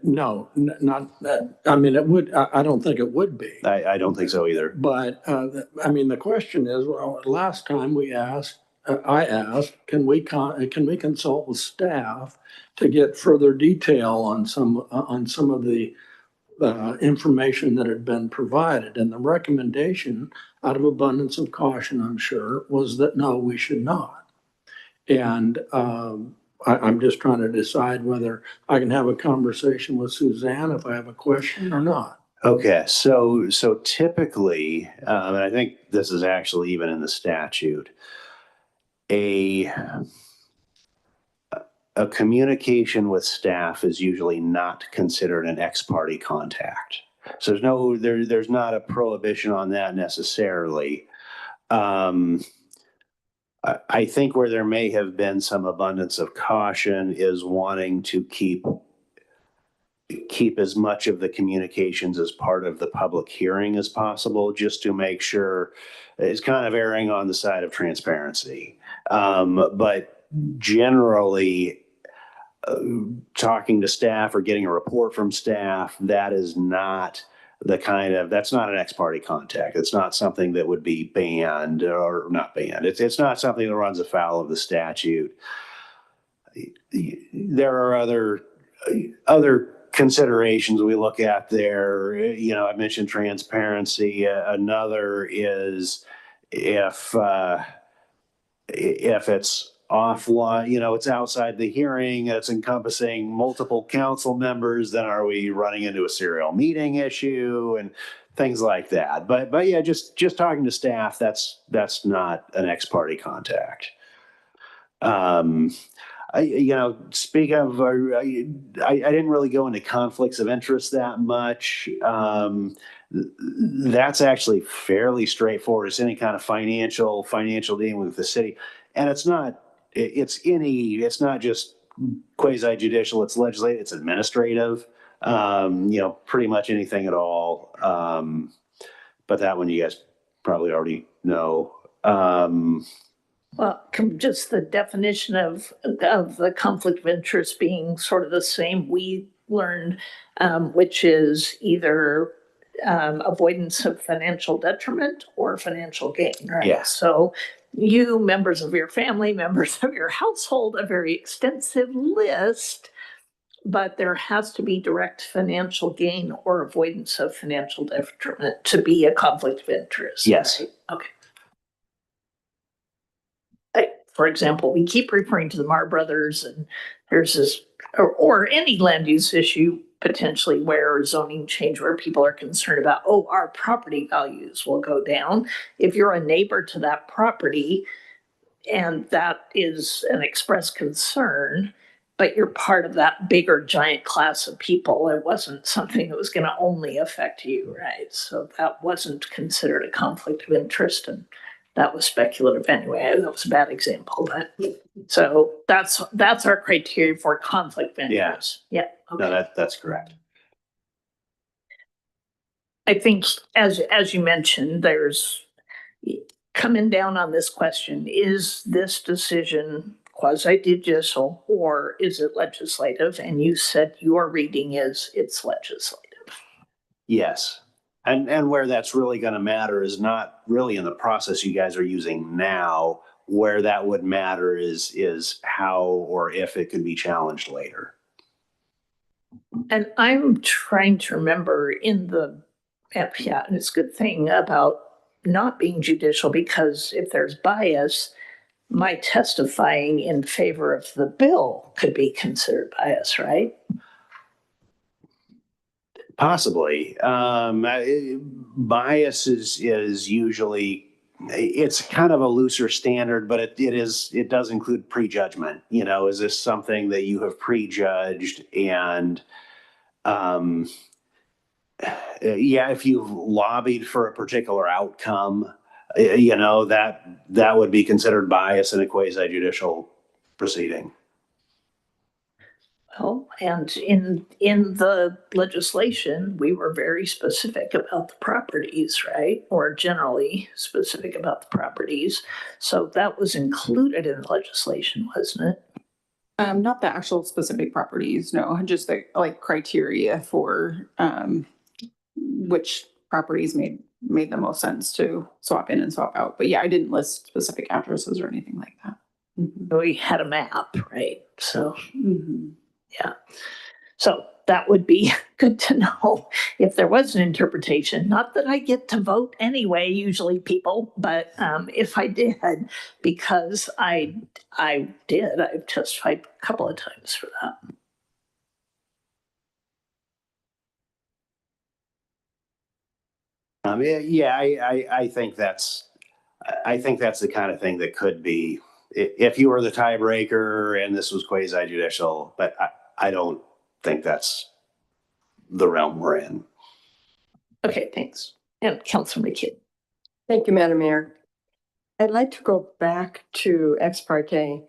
No, not that. I mean, it would, I don't think it would be. I don't think so either. But, I mean, the question is, well, last time we asked, I asked, can we consult with staff to get further detail on some of the information that had been provided? And the recommendation, out of abundance of caution, I'm sure, was that no, we should not. And I'm just trying to decide whether I can have a conversation with Suzanne if I have a question or not. Okay, so typically, and I think this is actually even in the statute, a communication with staff is usually not considered an ex parte contact. So there's not a prohibition on that necessarily. I think where there may have been some abundance of caution is wanting to keep as much of the communications as part of the public hearing as possible, just to make sure it's kind of erring on the side of transparency. But generally, talking to staff or getting a report from staff, that is not that's not an ex parte contact. It's not something that would be banned or not banned. It's not something that runs afoul of the statute. There are other considerations we look at there. You know, I mentioned transparency. Another is if it's offline, you know, it's outside the hearing, it's encompassing multiple council members, then are we running into a serial meeting issue and things like that? But yeah, just talking to staff, that's not an ex parte contact. Speak of, I didn't really go into conflicts of interest that much. That's actually fairly straightforward. It's any kind of financial dealing with the city, and it's not just quasi judicial. It's legislative. It's administrative. Pretty much anything at all. But that one you guys probably already know. Well, just the definition of the conflict of interest being sort of the same we learned, which is either avoidance of financial detriment or financial gain, right? Yeah. So you, members of your family, members of your household, a very extensive list, but there has to be direct financial gain or avoidance of financial detriment to be a conflict of interest. Yes. Right? Okay. For example, we keep referring to the Marr Brothers, and there's this, or any land use issue potentially where zoning change, where people are concerned about, our property values will go down. If you're a neighbor to that property and that is an express concern, but you're part of that bigger giant class of people, it wasn't something that was going to only affect you, right? So that wasn't considered a conflict of interest, and that was speculative anyway. That was a bad example, but so that's our criteria for conflict of interest. Yeah. Okay. No, that's correct. I think as you mentioned, there's coming down on this question, is this decision quasi-judicial or is it legislative? And you said your reading is it's legislative. Yes. And where that's really going to matter is not really in the process you guys are using now. Where that would matter is how or if it could be challenged later. And I'm trying to remember in the, yeah, and it's a good thing about not being judicial, because if there's bias, my testifying in favor of the bill could be considered bias, right? Possibly. Bias is usually, it's kind of a looser standard, but it does include prejudgment. You know, is this something that you have prejudged? And yeah, if you've lobbied for a particular outcome, you know, that would be considered bias in a quasi-judicial proceeding. Well, and in the legislation, we were very specific about the properties, right? Or generally specific about the properties. So that was included in the legislation, wasn't it? Not the actual specific properties, no, just the like criteria for which properties made the most sense to swap in and swap out. But yeah, I didn't list specific addresses or anything like that. We had a map, right? So, Mm-hmm. yeah. So that would be good to know if there was an interpretation. Not that I get to vote anyway, usually, people, but if I did, because I did, I've testified a couple of times for that. Yeah, I think that's the kind of thing that could be, if you were the tiebreaker and this was quasi-judicial, but I don't think that's the realm we're in. Okay, thanks. And Councilman McKidd. Thank you, Madam Mayor. I'd like to go back to ex parte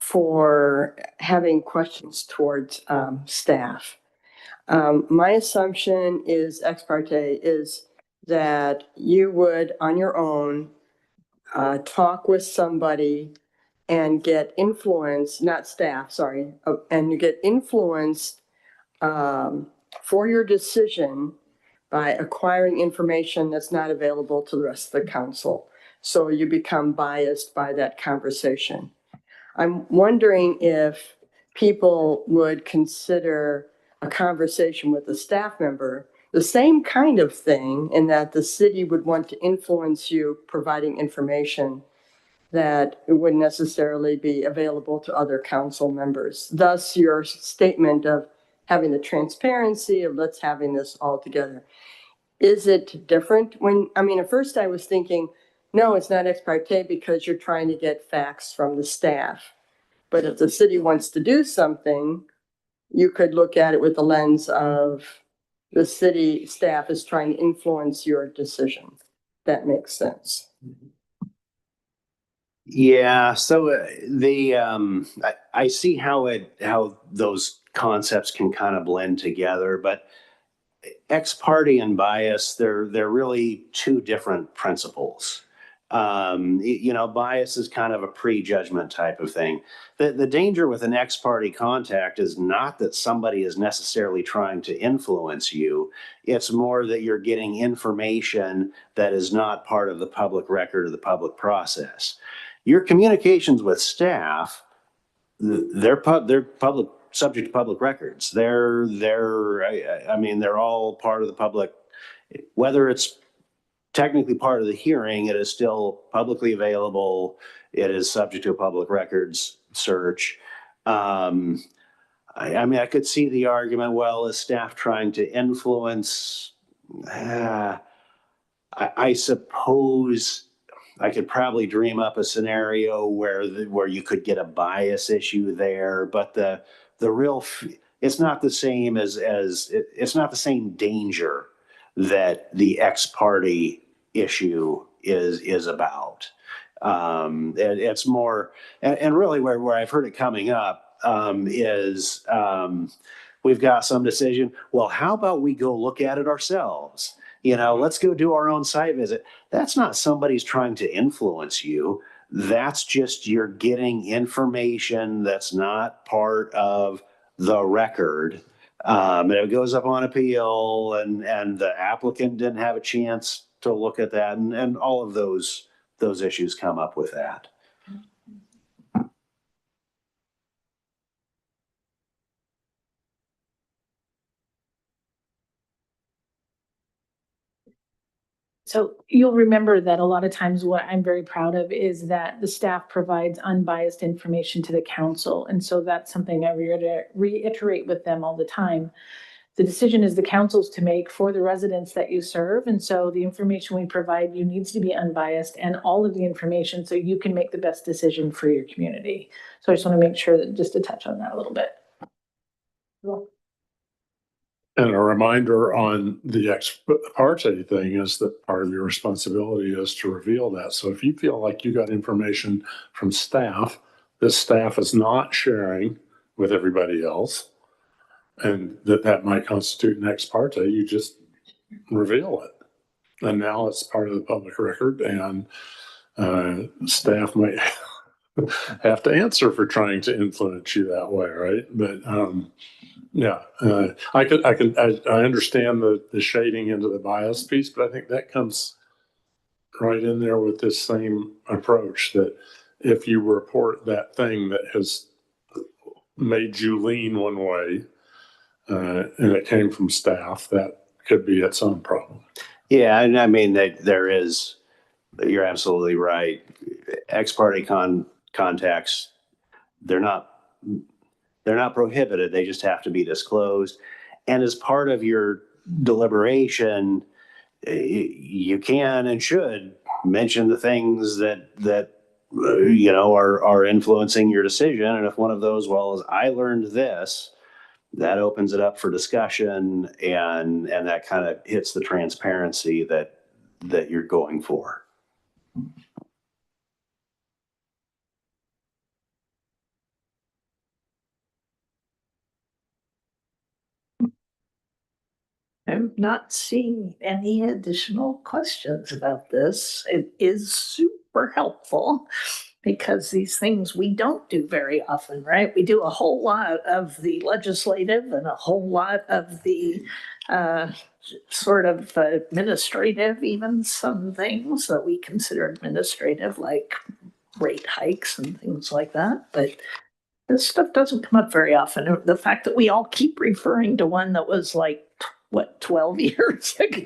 for having questions towards staff. My assumption is ex parte is that you would, on your own, talk with somebody and get influence, not staff, sorry, and you get influenced for your decision by acquiring information that's not available to the rest of the council. So you become biased by that conversation. I'm wondering if people would consider a conversation with a staff member the same kind of thing, in that the city would want to influence you providing information that it wouldn't necessarily be available to other council members. Thus, your statement of having the transparency of let's having this all together. Is it different when, I mean, at first I was thinking, no, it's not ex parte because you're trying to get facts from the staff. But if the city wants to do something, you could look at it with the lens of the city staff is trying to influence your decision. That makes sense. Yeah, so I see how those concepts can kind of blend together, but ex parte and bias, they're really two different principles. You know, bias is kind of a prejudgment type of thing. The danger with an ex parte contact is not that somebody is necessarily trying to influence you. It's more that you're getting information that is not part of the public record or the public process. Your communications with staff, they're public, subject to public records. I mean, they're all part of the public, whether it's technically part of the hearing, it is still publicly available. It is subject to a public records search. I mean, I could see the argument, well, is staff trying to influence? I suppose I could probably dream up a scenario where you could get a bias issue there, but the real, it's not the same it's not the same danger that the ex parte issue is about. It's more, and really where I've heard it coming up we've got some decision. Well, how about we go look at it ourselves? let's go do our own site visit. That's not somebody's trying to influence you. That's just you're getting information that's not part of the record. And it goes up on appeal and the applicant didn't have a chance to look at that. And all of those issues come up with that. So you'll remember that a lot of times what I'm very proud of is that the staff provides unbiased information to the council. And so that's something I reiterate with them all the time. The decision is the council's to make for the residents that you serve. And so the information we provide you needs to be unbiased and all of the information so you can make the best decision for your community. So I just want to make sure that just to touch on that a little bit. Cool. And a reminder on the ex parte thing is that part of your responsibility is to reveal that. So if you feel like you got information from staff that staff is not sharing with everybody else, and that might constitute an ex parte, you just reveal it. And now it's part of the public record, and staff might have to answer for trying to influence you that way, right? But yeah, I understand the shading into the bias piece, but I think that comes right in there with this same approach that if you report that thing that has made you lean one way, and it came from staff, that could be its own problem. Yeah, and I mean, there is, you're absolutely right. Ex parte contacts, they're not prohibited. They just have to be disclosed. And as part of your deliberation, you can and should mention the things that are influencing your decision. And if one of those, well, is I learned this, that opens it up for discussion, and that kind of hits the transparency that you're going for. I'm not seeing any additional questions about this. It is super helpful because these things we don't do very often, right? We do a whole lot of the legislative and a whole lot of the sort of administrative, even some things that we consider administrative, like rate hikes and things like that. But this stuff doesn't come up very often. The fact that we all keep referring to one that was like, 12 years ago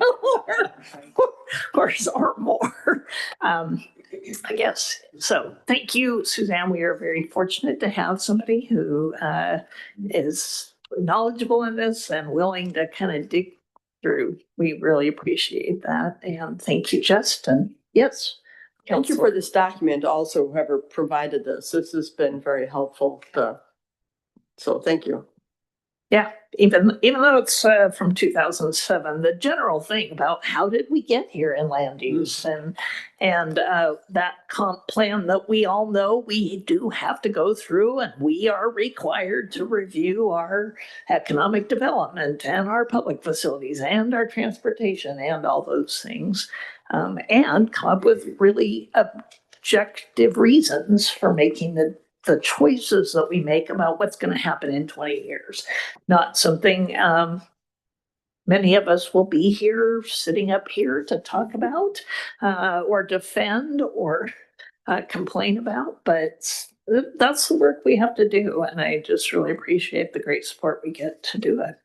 or more, I guess. So thank you, Suzanne. We are very fortunate to have somebody who is knowledgeable in this and willing to kind of dig through. We really appreciate that. And thank you, Justin. Yes. Thank you for this document also, whoever provided this. This has been very helpful. So thank you. Yeah, even though it's from 2007, the general thing about how did we get here in land use and that comp plan that we all know we do have to go through, and we are required to review our economic development and our public facilities and our transportation and all those things, and come up with really objective reasons for making the choices that we make about what's going to happen in 20 years. Not something many of us will be here, sitting up here to talk about or defend or complain about, but that's the work we have to do. And I just really appreciate the great support we get to do it.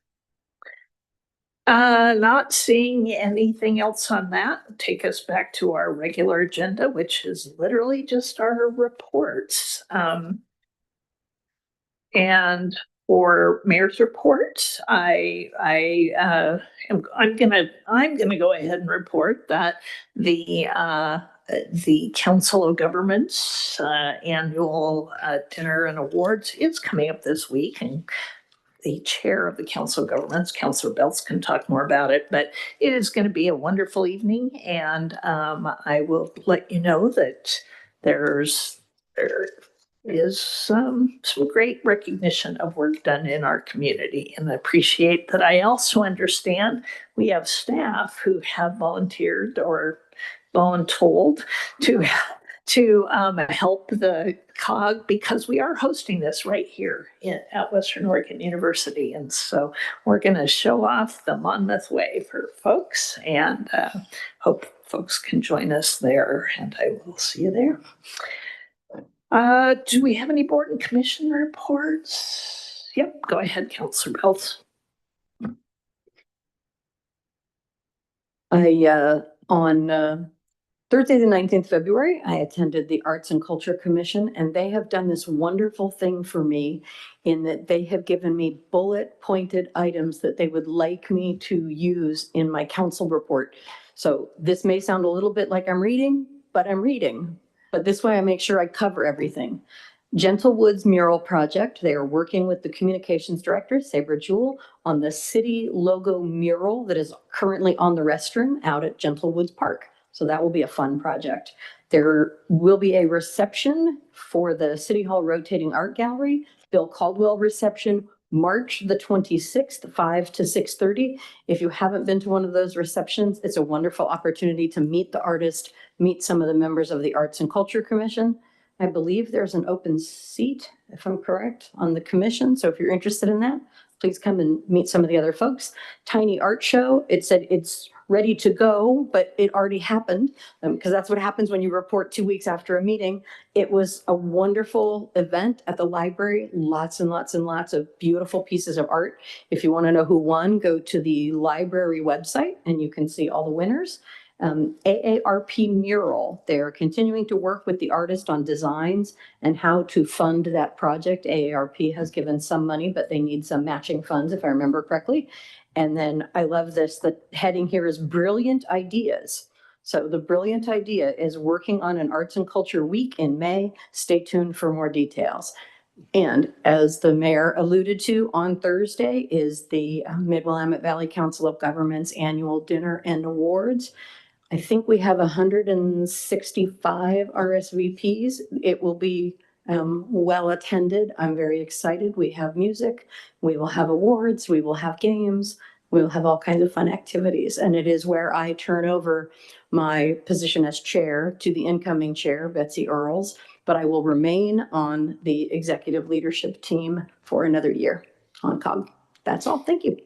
Not seeing anything else on that. Take us back to our regular agenda, which is literally just our reports. And for mayor's reports, I'm gonna go ahead and report that the Council of Governments annual dinner and awards is coming up this week, and the chair of the Council of Governments, Councilor Belts, can talk more about it, but it is going to be a wonderful evening. And I will let you know that is some great recognition of work done in our community. And I appreciate that. I also understand we have staff who have volunteered or voluntold to help the COG, because we are hosting this right here at Western Oregon University. And so we're going to show off the Monmouth Way for folks, and hope folks can join us there, and I will see you there. Do we have any board and commission reports? Yep, go ahead, Councilor Belz. On Thursday, the 19th February, I attended the Arts and Culture Commission, and they have done this wonderful thing for me in that they have given me bullet pointed items that they would like me to use in my council report. So this may sound a little bit like I'm reading, but I'm reading. But this way I make sure I cover everything. Gentle Woods Mural Project, they are working with the communications director, Sabra Jewell, on the city logo mural that is currently on the restroom out at Gentle Woods Park. So that will be a fun project. There will be a reception for the City Hall Rotating Art Gallery, Bill Caldwell reception, March the 26th, 5 to 6:30. If you haven't been to one of those receptions, it's a wonderful opportunity to meet the artist, meet some of the members of the Arts and Culture Commission. I believe there's an open seat, if I'm correct, on the commission. So if you're interested in that, please come and meet some of the other folks. Tiny Art Show, it said it's ready to go, but it already happened, because that's what happens when you report 2 weeks after a meeting. It was a wonderful event at the library, lots and lots and lots of beautiful pieces of art. If you want to know who won, go to the library website and you can see all the winners. AARP Mural, they're continuing to work with the artist on designs and how to fund that project. AARP has given some money, but they need some matching funds, if I remember correctly. And then I love this, the heading here is Brilliant Ideas. So the Brilliant Idea is working on an Arts and Culture Week in May. Stay tuned for more details. And as the mayor alluded to, on Thursday is the Mid-Willamette Valley Council of Governments annual dinner and awards. I think we have 165 RSVPs. It will be well attended. I'm very excited. We have music, we will have awards, we will have games, we will have all kinds of fun activities. And it is where I turn over my position as chair to the incoming chair, Betsy Earls, but I will remain on the executive leadership team for another year on COG. That's all. Thank you.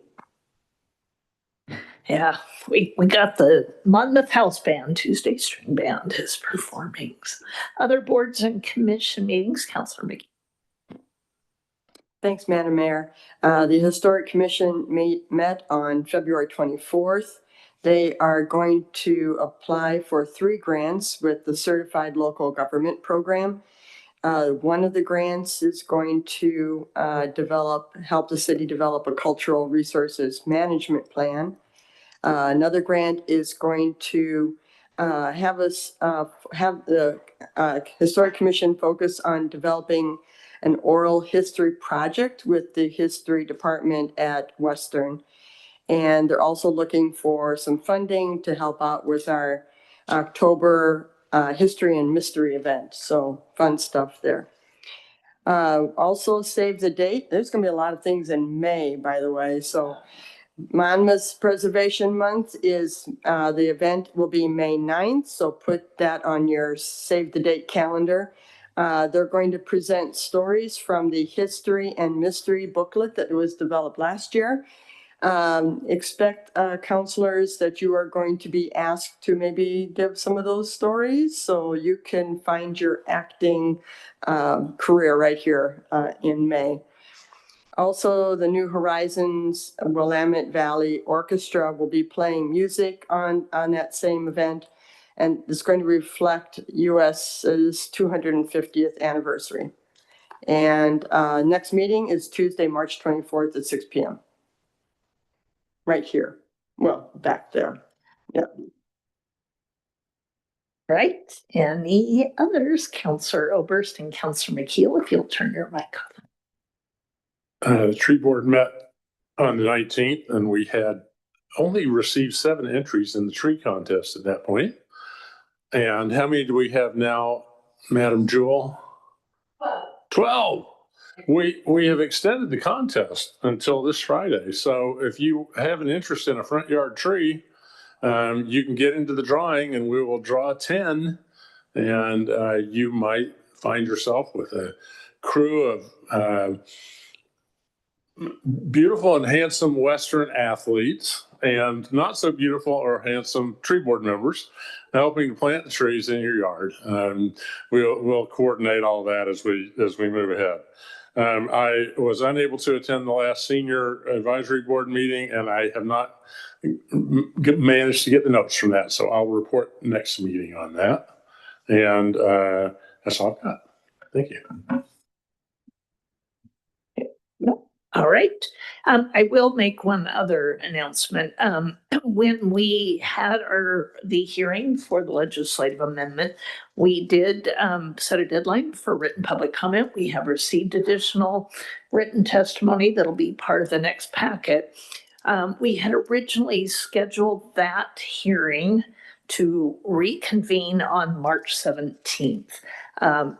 Yeah, we got the Monmouth House Band, Tuesday String Band is performing. Other boards and commission meetings, Councilor McKee. Thanks, Madam Mayor. The Historic Commission met on February 24th. They are going to apply for 3 grants with the Certified Local Government Program. One of the grants is going to help the city develop a cultural resources management plan. Another grant is going to have the Historic Commission focus on developing an oral history project with the history department at Western. And they're also looking for some funding to help out with our October history and mystery event. So fun stuff there. Also save the date. There's going to be a lot of things in May, by the way. So Monmouth Preservation Month is, the event will be May 9th, so put that on your save the date calendar. They're going to present stories from the history and mystery booklet that was developed last year. Expect counselors that you are going to be asked to maybe give some of those stories so you can find your acting career right here in May. Also, the New Horizons Willamette Valley Orchestra will be playing music on that same event, and it's going to reflect US's 250th anniversary. And next meeting is Tuesday, March 24th at 6 p.m. Right here. Well, back there. Yeah. Right. Any others? Councilor Oberst and Councilor McKeel, if you'll turn your mic on. The tree board met on the 19th, and we had only received 7 entries in the tree contest at that point. And how many do we have now, Madam Jewell? 12. We have extended the contest until this Friday. So if you have an interest in a front yard tree, you can get into the drawing and we will draw 10, and you might find yourself with a crew of beautiful and handsome Western athletes and not so beautiful or handsome tree board members helping to plant the trees in your yard. We'll coordinate all that as we move ahead. I was unable to attend the last senior advisory board meeting, and I have not managed to get the notes from that. So I'll report next meeting on that. And that's all I've got. Thank you. All right. I will make one other announcement. When we had the hearing for the legislative amendment, we did set a deadline for written public comment. We have received additional written testimony that'll be part of the next packet. We had originally scheduled that hearing to reconvene on March 17th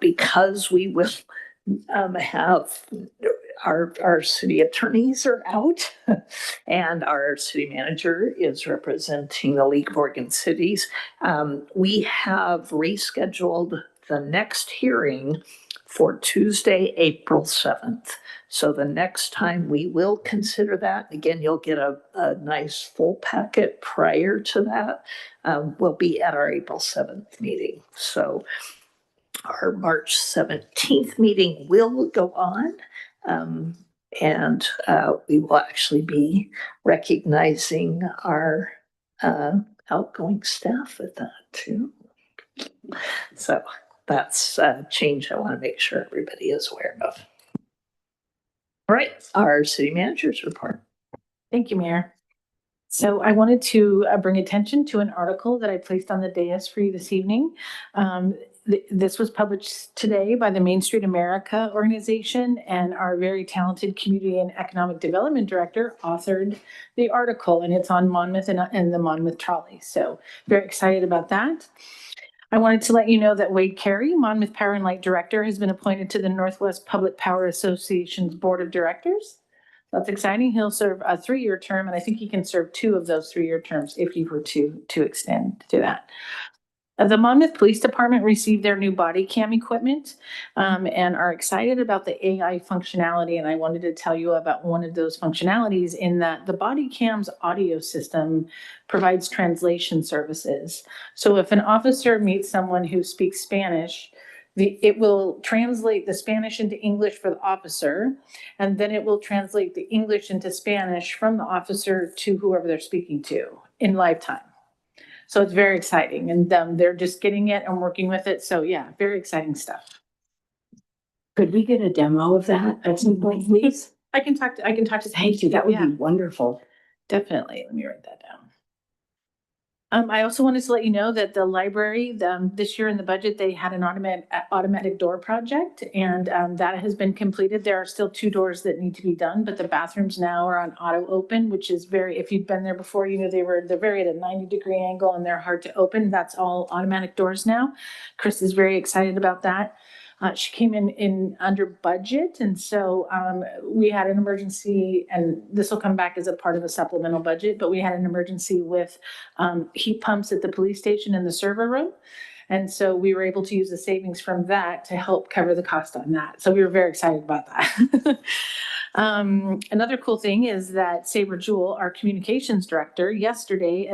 because we will have our city attorneys are out and our city manager is representing the League of Oregon Cities. We have rescheduled the next hearing for Tuesday, April 7th. So the next time we will consider that, again, you'll get a nice full packet prior to that, will be at our April 7th meeting. So our March 17th meeting will go on. And we will actually be recognizing our outgoing staff at that too. So that's a change I want to make sure everybody is aware of. All right, our city manager's report. Thank you, Mayor. So I wanted to bring attention to an article that I placed on the dais for you this evening. This was published today by the Main Street America organization, and our very talented community and economic development director authored the article, and it's on Monmouth and the Monmouth Trolley. So very excited about that. I wanted to let you know that Wade Carey, Monmouth Power and Light Director, has been appointed to the Northwest Public Power Association's Board of Directors. That's exciting. He'll serve a 3-year term, and I think he can serve 2 of those 3-year terms if you were to extend to that. The Monmouth Police Department received their new body cam equipment and are excited about the AI functionality. And I wanted to tell you about one of those functionalities in that the body cam's audio system provides translation services. So if an officer meets someone who speaks Spanish, it will translate the Spanish into English for the officer, and then it will translate the English into Spanish from the officer to whoever they're speaking to in live time. So it's very exciting, and they're just getting it and working with it. So yeah, very exciting stuff. Could we get a demo of that at some point, please? I can talk to. Thank you. That would be wonderful. Definitely. Let me write that down. I also wanted to let you know that the library, this year in the budget, they had an automatic door project, and that has been completed. There are still 2 doors that need to be done, but the bathrooms now are on auto open, which is if you've been there before, you know they're very at a 90-degree angle and they're hard to open. That's all automatic doors now. Chris is very excited about that. She came in under budget, and so we had an emergency, and this will come back as a part of a supplemental budget, but we had an emergency with heat pumps at the police station in the server room. And so we were able to use the savings from that to help cover the cost on that. So we were very excited about that. Another cool thing is that Sabre Jewell, our communications director, yesterday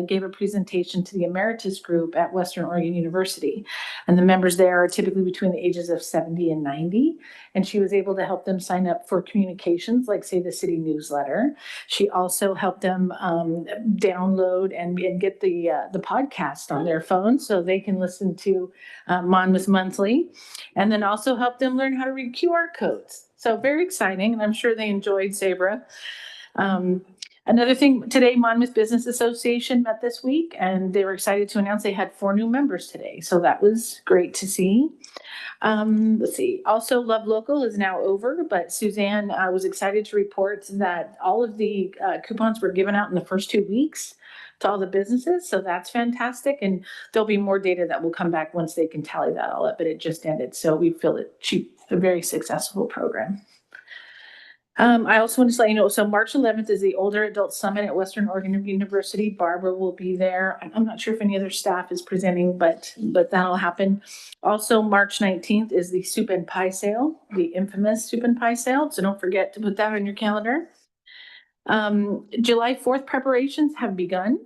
gave a presentation to the Emeritus Group at Western Oregon University. And the members there are typically between the ages of 70 and 90. And she was able to help them sign up for communications, like say the city newsletter. She also helped them download and get the podcast on their phone so they can listen to Monmouth Monthly, and then also help them learn how to read QR codes. So very exciting, and I'm sure they enjoyed Sabra. Another thing, today Monmouth Business Association met this week and they were excited to announce they had 4 new members today. So that was great to see. Let's see. Also, Love Local is now over, but Suzanne was excited to report that all of the coupons were given out in the first 2 weeks to all the businesses. So that's fantastic. And there'll be more data that will come back once they can tally that all up, but it just ended. So we feel it's a very successful program. I also want to let you know, so March 11th is the Older Adult Summit at Western Oregon University. Barbara will be there. I'm not sure if any other staff is presenting, but that'll happen. Also, March 19th is the Soup and Pie Sale, the infamous Soup and Pie Sale. So don't forget to put that on your calendar. July 4th preparations have begun.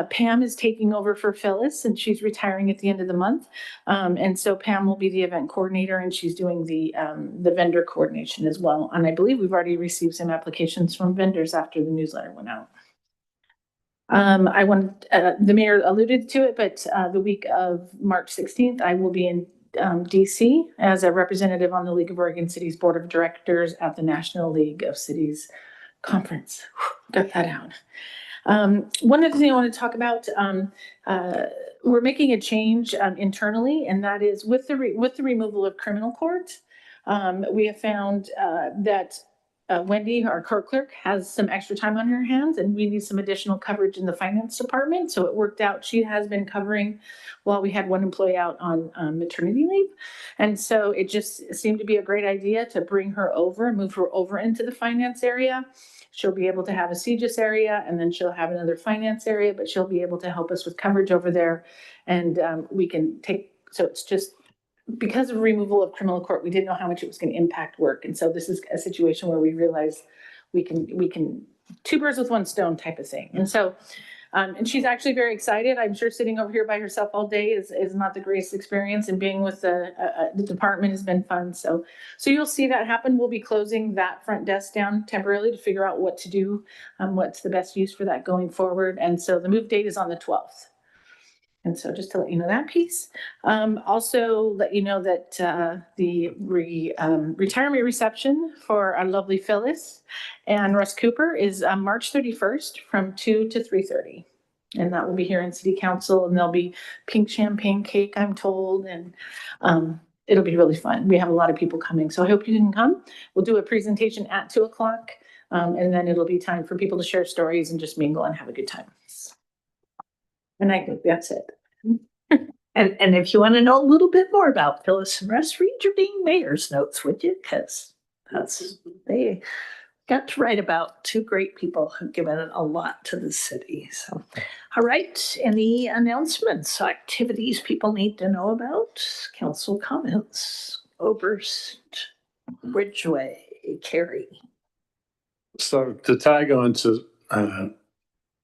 Pam is taking over for Phyllis and she's retiring at the end of the month. And so Pam will be the event coordinator and she's doing the vendor coordination as well. And I believe we've already received some applications from vendors after the newsletter went out. The mayor alluded to it, but the week of March 16th, I will be in DC as a representative on the League of Oregon Cities Board of Directors at the National League of Cities Conference. Got that out. One other thing I want to talk about, we're making a change internally, and that is with the removal of criminal court. We have found that Wendy, our court clerk, has some extra time on her hands and we need some additional coverage in the finance department. So it worked out. She has been covering while we had one employee out on maternity leave. And so it just seemed to be a great idea to bring her over, move her over into the finance area. She'll be able to have a CGIS area and then she'll have another finance area, but she'll be able to help us with coverage over there. And we can take, so it's just, because of removal of criminal court, we didn't know how much it was going to impact work. And so this is a situation where we realize we can 2 birds with 1 stone type of thing. And so, and she's actually very excited. I'm sure sitting over here by herself all day is not the greatest experience, and being with the department has been fun. So you'll see that happen. We'll be closing that front desk down temporarily to figure out what to do, what's the best use for that going forward. And so the move date is on the 12th. And so just to let you know that piece. Also let you know that the retirement reception for our lovely Phyllis and Russ Cooper is March 31st from 2 to 3:30. And that will be here in City Council, and there'll be pink champagne cake, I'm told, and it'll be really fun. We have a lot of people coming, so I hope you can come. We'll do a presentation at 2 o'clock, and then it'll be time for people to share stories and just mingle and have a good time. And I think that's it. And if you want to know a little bit more about Phyllis and Russ, read your being mayor's notes, would you? Because they got to write about 2 great people who've given a lot to the city. So, all right. Any announcements, activities people need to know about? Council comments. Oberst, Bridgeway, Carrie. So to tag on to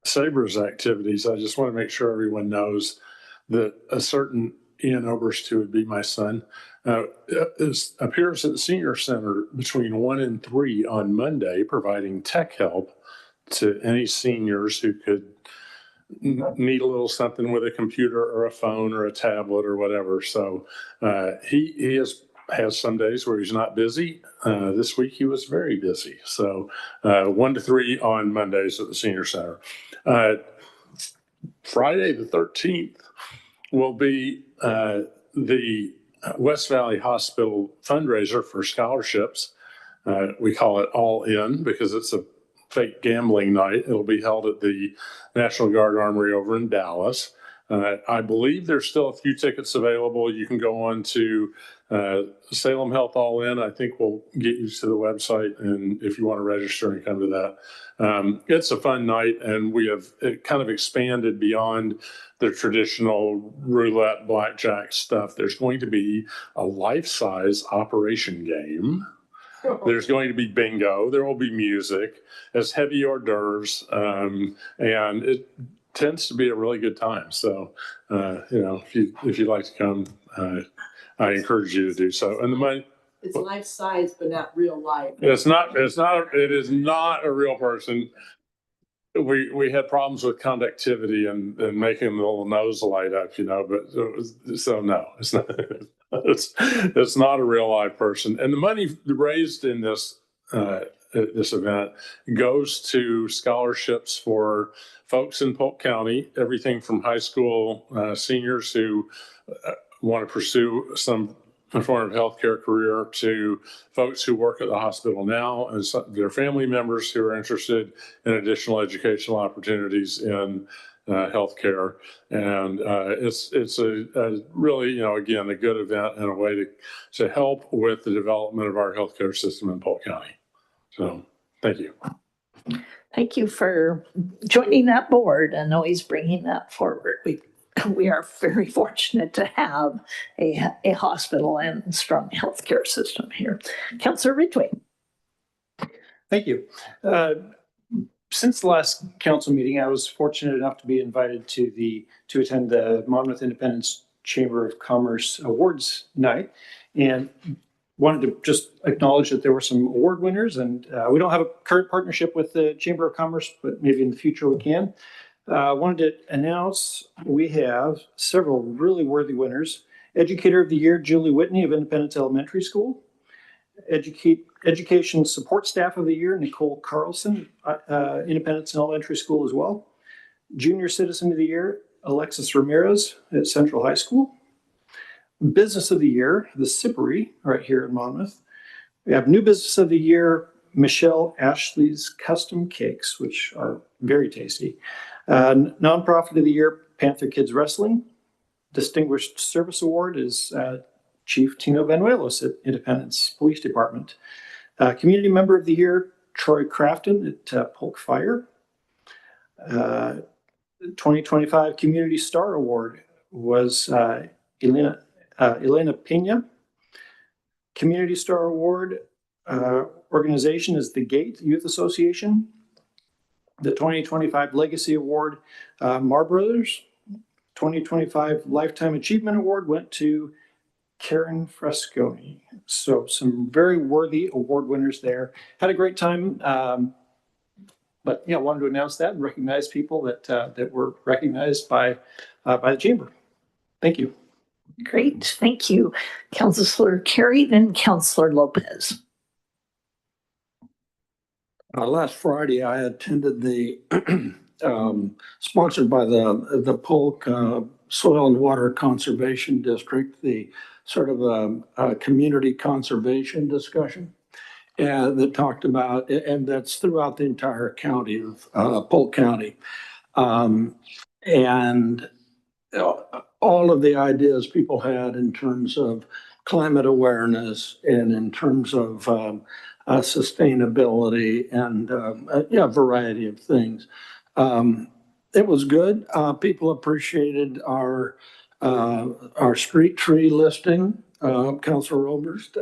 Saber's activities, I just want to make sure everyone knows that a certain Ian Oberst, who would be my son, appears at the Senior Center between 1 and 3 on Monday, providing tech help to any seniors who could need a little something with a computer or a phone or a tablet or whatever. So he has some days where he's not busy. This week he was very busy. So 1 to 3 on Mondays at the Senior Center. Friday the 13th will be the West Valley Hospital fundraiser for scholarships. We call it All In because it's a fake gambling night. It'll be held at the National Guard Armory over in Dallas. I believe there's still a few tickets available. You can go on to Salem Health All In. I think we'll get you to the website, and if you want to register and come to that. It's a fun night, and we have kind of expanded beyond the traditional roulette, blackjack stuff. There's going to be a life-size operation game. There's going to be bingo. There will be music, as heavy hors d'oeuvres, and it tends to be a really good time. So, if you'd like to come, I encourage you to do so. And the money. It's life size, but not real life. It is not a real person. We had problems with conductivity and making the little nose light up, but so no, it's not. It's not a real live person. And the money raised in this this event goes to scholarships for folks in Polk County, everything from high school seniors who want to pursue some form of healthcare career to folks who work at the hospital now and their family members who are interested in additional educational opportunities in healthcare. And it's a really, you know, again, a good event and a way to help with the development of our healthcare system in Polk County. So thank you. Thank you for joining that board and always bringing that forward. We are very fortunate to have a hospital and strong healthcare system here. Councillor Ridgway. Thank you. Since the last council meeting, I was fortunate enough to be invited to attend the Monmouth Independence Chamber of Commerce Awards night, and wanted to just acknowledge that there were some award winners. And we don't have a current partnership with the Chamber of Commerce, but maybe in the future we can. Wanted to announce we have several really worthy winners. Educator of the Year, Julie Whitney of Independence Elementary School. Education Support Staff of the Year, Nicole Carlson, Independence Elementary School as well. Junior Citizen of the Year, Alexis Ramirez at Central High School. Business of the Year, the Sippery, right here in Monmouth. We have New Business of the Year, Michelle Ashley's Custom Cakes, which are very tasty. Nonprofit of the Year, Panther Kids Wrestling. Distinguished Service Award is Chief Tino Benuelos at Independence Police Department. Community Member of the Year, Troy Crafton at Polk Fire. 2025 Community Star Award was Elena Pena. Community Star Award organization is the Gate Youth Association. The 2025 Legacy Award, Mar Brothers. 2025 Lifetime Achievement Award went to Karen Fresconi. So some very worthy award winners there. Had a great time. But yeah, wanted to announce that and recognize people that were recognized by the chamber. Thank you. Great, thank you. Councillor Carey, then Councillor Lopez. Last Friday, I attended the sponsored by the Polk Soil and Water Conservation District, the sort of a community conservation discussion that talked about, and that's throughout the entire county of Polk County. And all of the ideas people had in terms of climate awareness and in terms of sustainability and a variety of things. It was good. People appreciated our street tree listing, Councilor Oberst.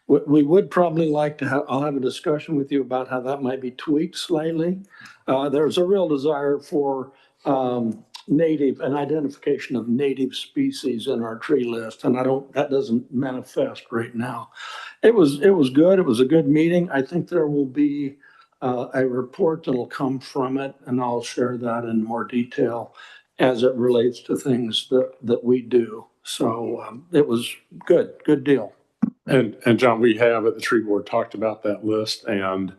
We would probably like to I'll have a discussion with you about how that might be tweaked slightly. There's a real desire for an identification of native species in our tree list, and that doesn't manifest right now. It was good. It was a good meeting. I think there will be a report that'll come from it, and I'll share that in more detail as it relates to things that we do. So it was good deal. And John, we have at the tree board talked about that list and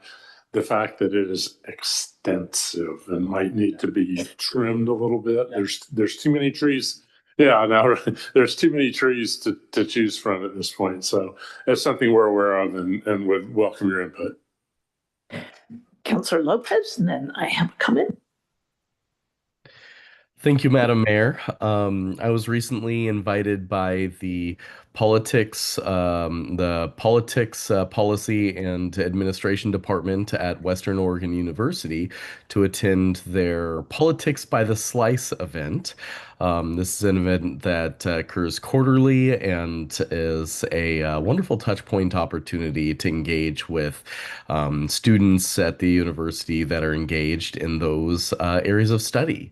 the fact that it is extensive and might need to be trimmed a little bit. There's too many trees. Yeah, now there's too many trees to choose from at this point. So it's something we're aware of and would welcome your input. Councillor Lopez, and then I have a comment. Thank you, Madam Mayor. I was recently invited by the Politics, Policy and Administration Department at Western Oregon University to attend their Politics by the Slice event. This is an event that occurs quarterly and is a wonderful touch point opportunity to engage with students at the university that are engaged in those areas of study.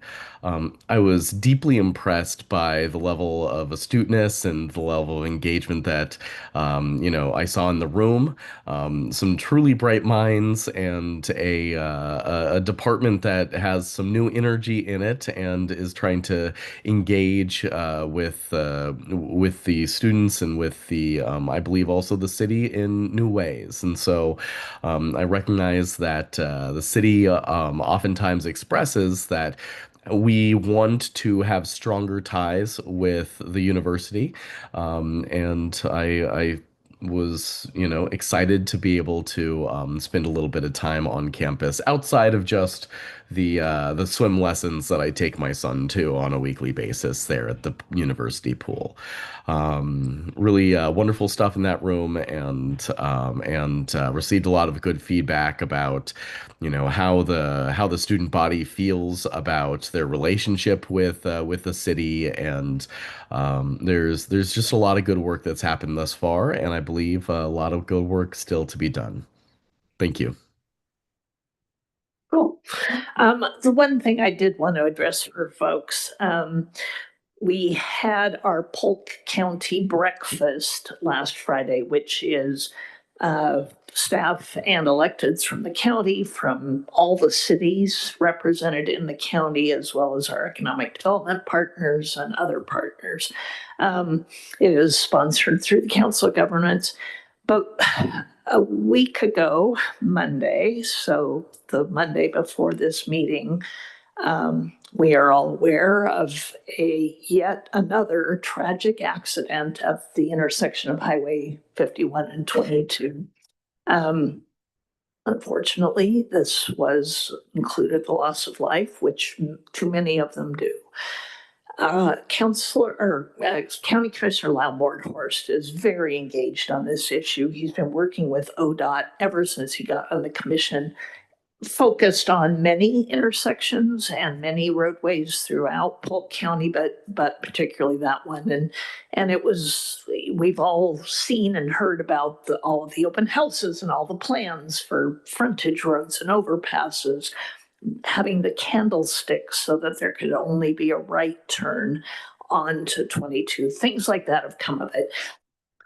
I was deeply impressed by the level of astuteness and the level of engagement that, I saw in the room. Some truly bright minds and a department that has some new energy in it and is trying to engage with the students and with the I believe also the city in new ways. And so I recognize that the city oftentimes expresses that we want to have stronger ties with the university, and I was, excited to be able to spend a little bit of time on campus outside of just the swim lessons that I take my son to on a weekly basis there at the university pool. Really wonderful stuff in that room, and received a lot of good feedback about, how the student body feels about their relationship with the city, and there's just a lot of good work that's happened thus far, and I believe a lot of good work still to be done. Thank you. Cool. The one thing I did want to address for folks, we had our Polk County breakfast last Friday, which is staff and electeds from the county, from all the cities represented in the county, as well as our economic development partners and other partners. It is sponsored through the Council of Governments. But a week ago, Monday, so the Monday before this meeting, we are all aware of yet another tragic accident at the intersection of Highway 51 and 22. Unfortunately, this included the loss of life, which too many of them do. County Commissioner Lyle Bornhorst is very engaged on this issue. He's been working with ODOT ever since he got on the commission, focused on many intersections and many roadways throughout Polk County, but particularly that one. And we've all seen and heard about all of the open houses and all the plans for frontage roads and overpasses, having the candlesticks so that there could only be a right turn onto 22. Things like that have come of it.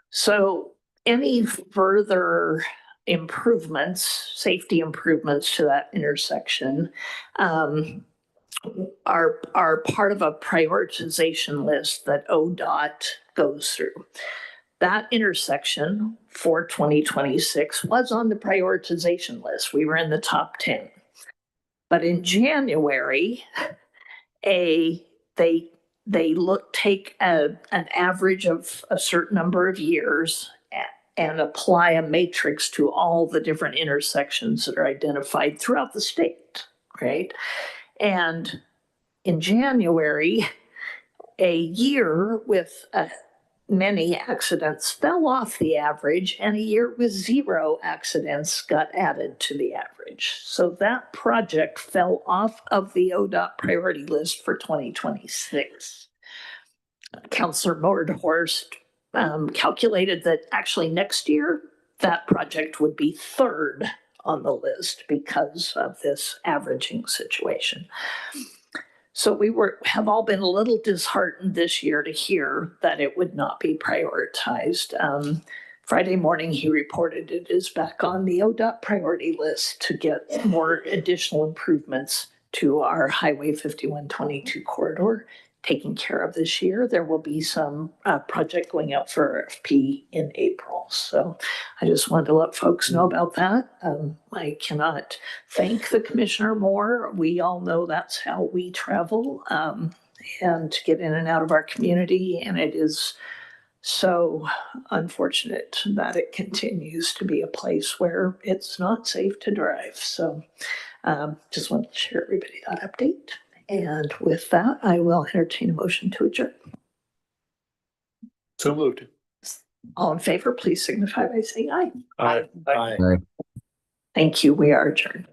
So any further improvements, safety improvements to that intersection are part of a prioritization list that ODOT goes through. That intersection for 2026 was on the prioritization list. We were in the top 10. But in January, they take an average of a certain number of years and apply a matrix to all the different intersections that are identified throughout the state, right? And in January, a year with many accidents fell off the average, and a year with 0 accidents got added to the average. So that project fell off of the ODOT priority list for 2026. Councillor Bornhorst calculated that actually next year, that project would be 3rd on the list because of this averaging situation. So we have all been a little disheartened this year to hear that it would not be prioritized. Friday morning, he reported it is back on the ODOT priority list to get more additional improvements to our Highway 5122 corridor taken care of this year. There will be some project going out for RFP in April. So I just wanted to let folks know about that. I cannot thank the commissioner more. We all know that's how we travel and to get in and out of our community. And it is so unfortunate that it continues to be a place where it's not safe to drive. So just wanted to share everybody that update. And with that, I will entertain a motion to adjourn. So moved. All in favor, please signify by saying aye. Aye. Aye. Thank you. We are adjourned.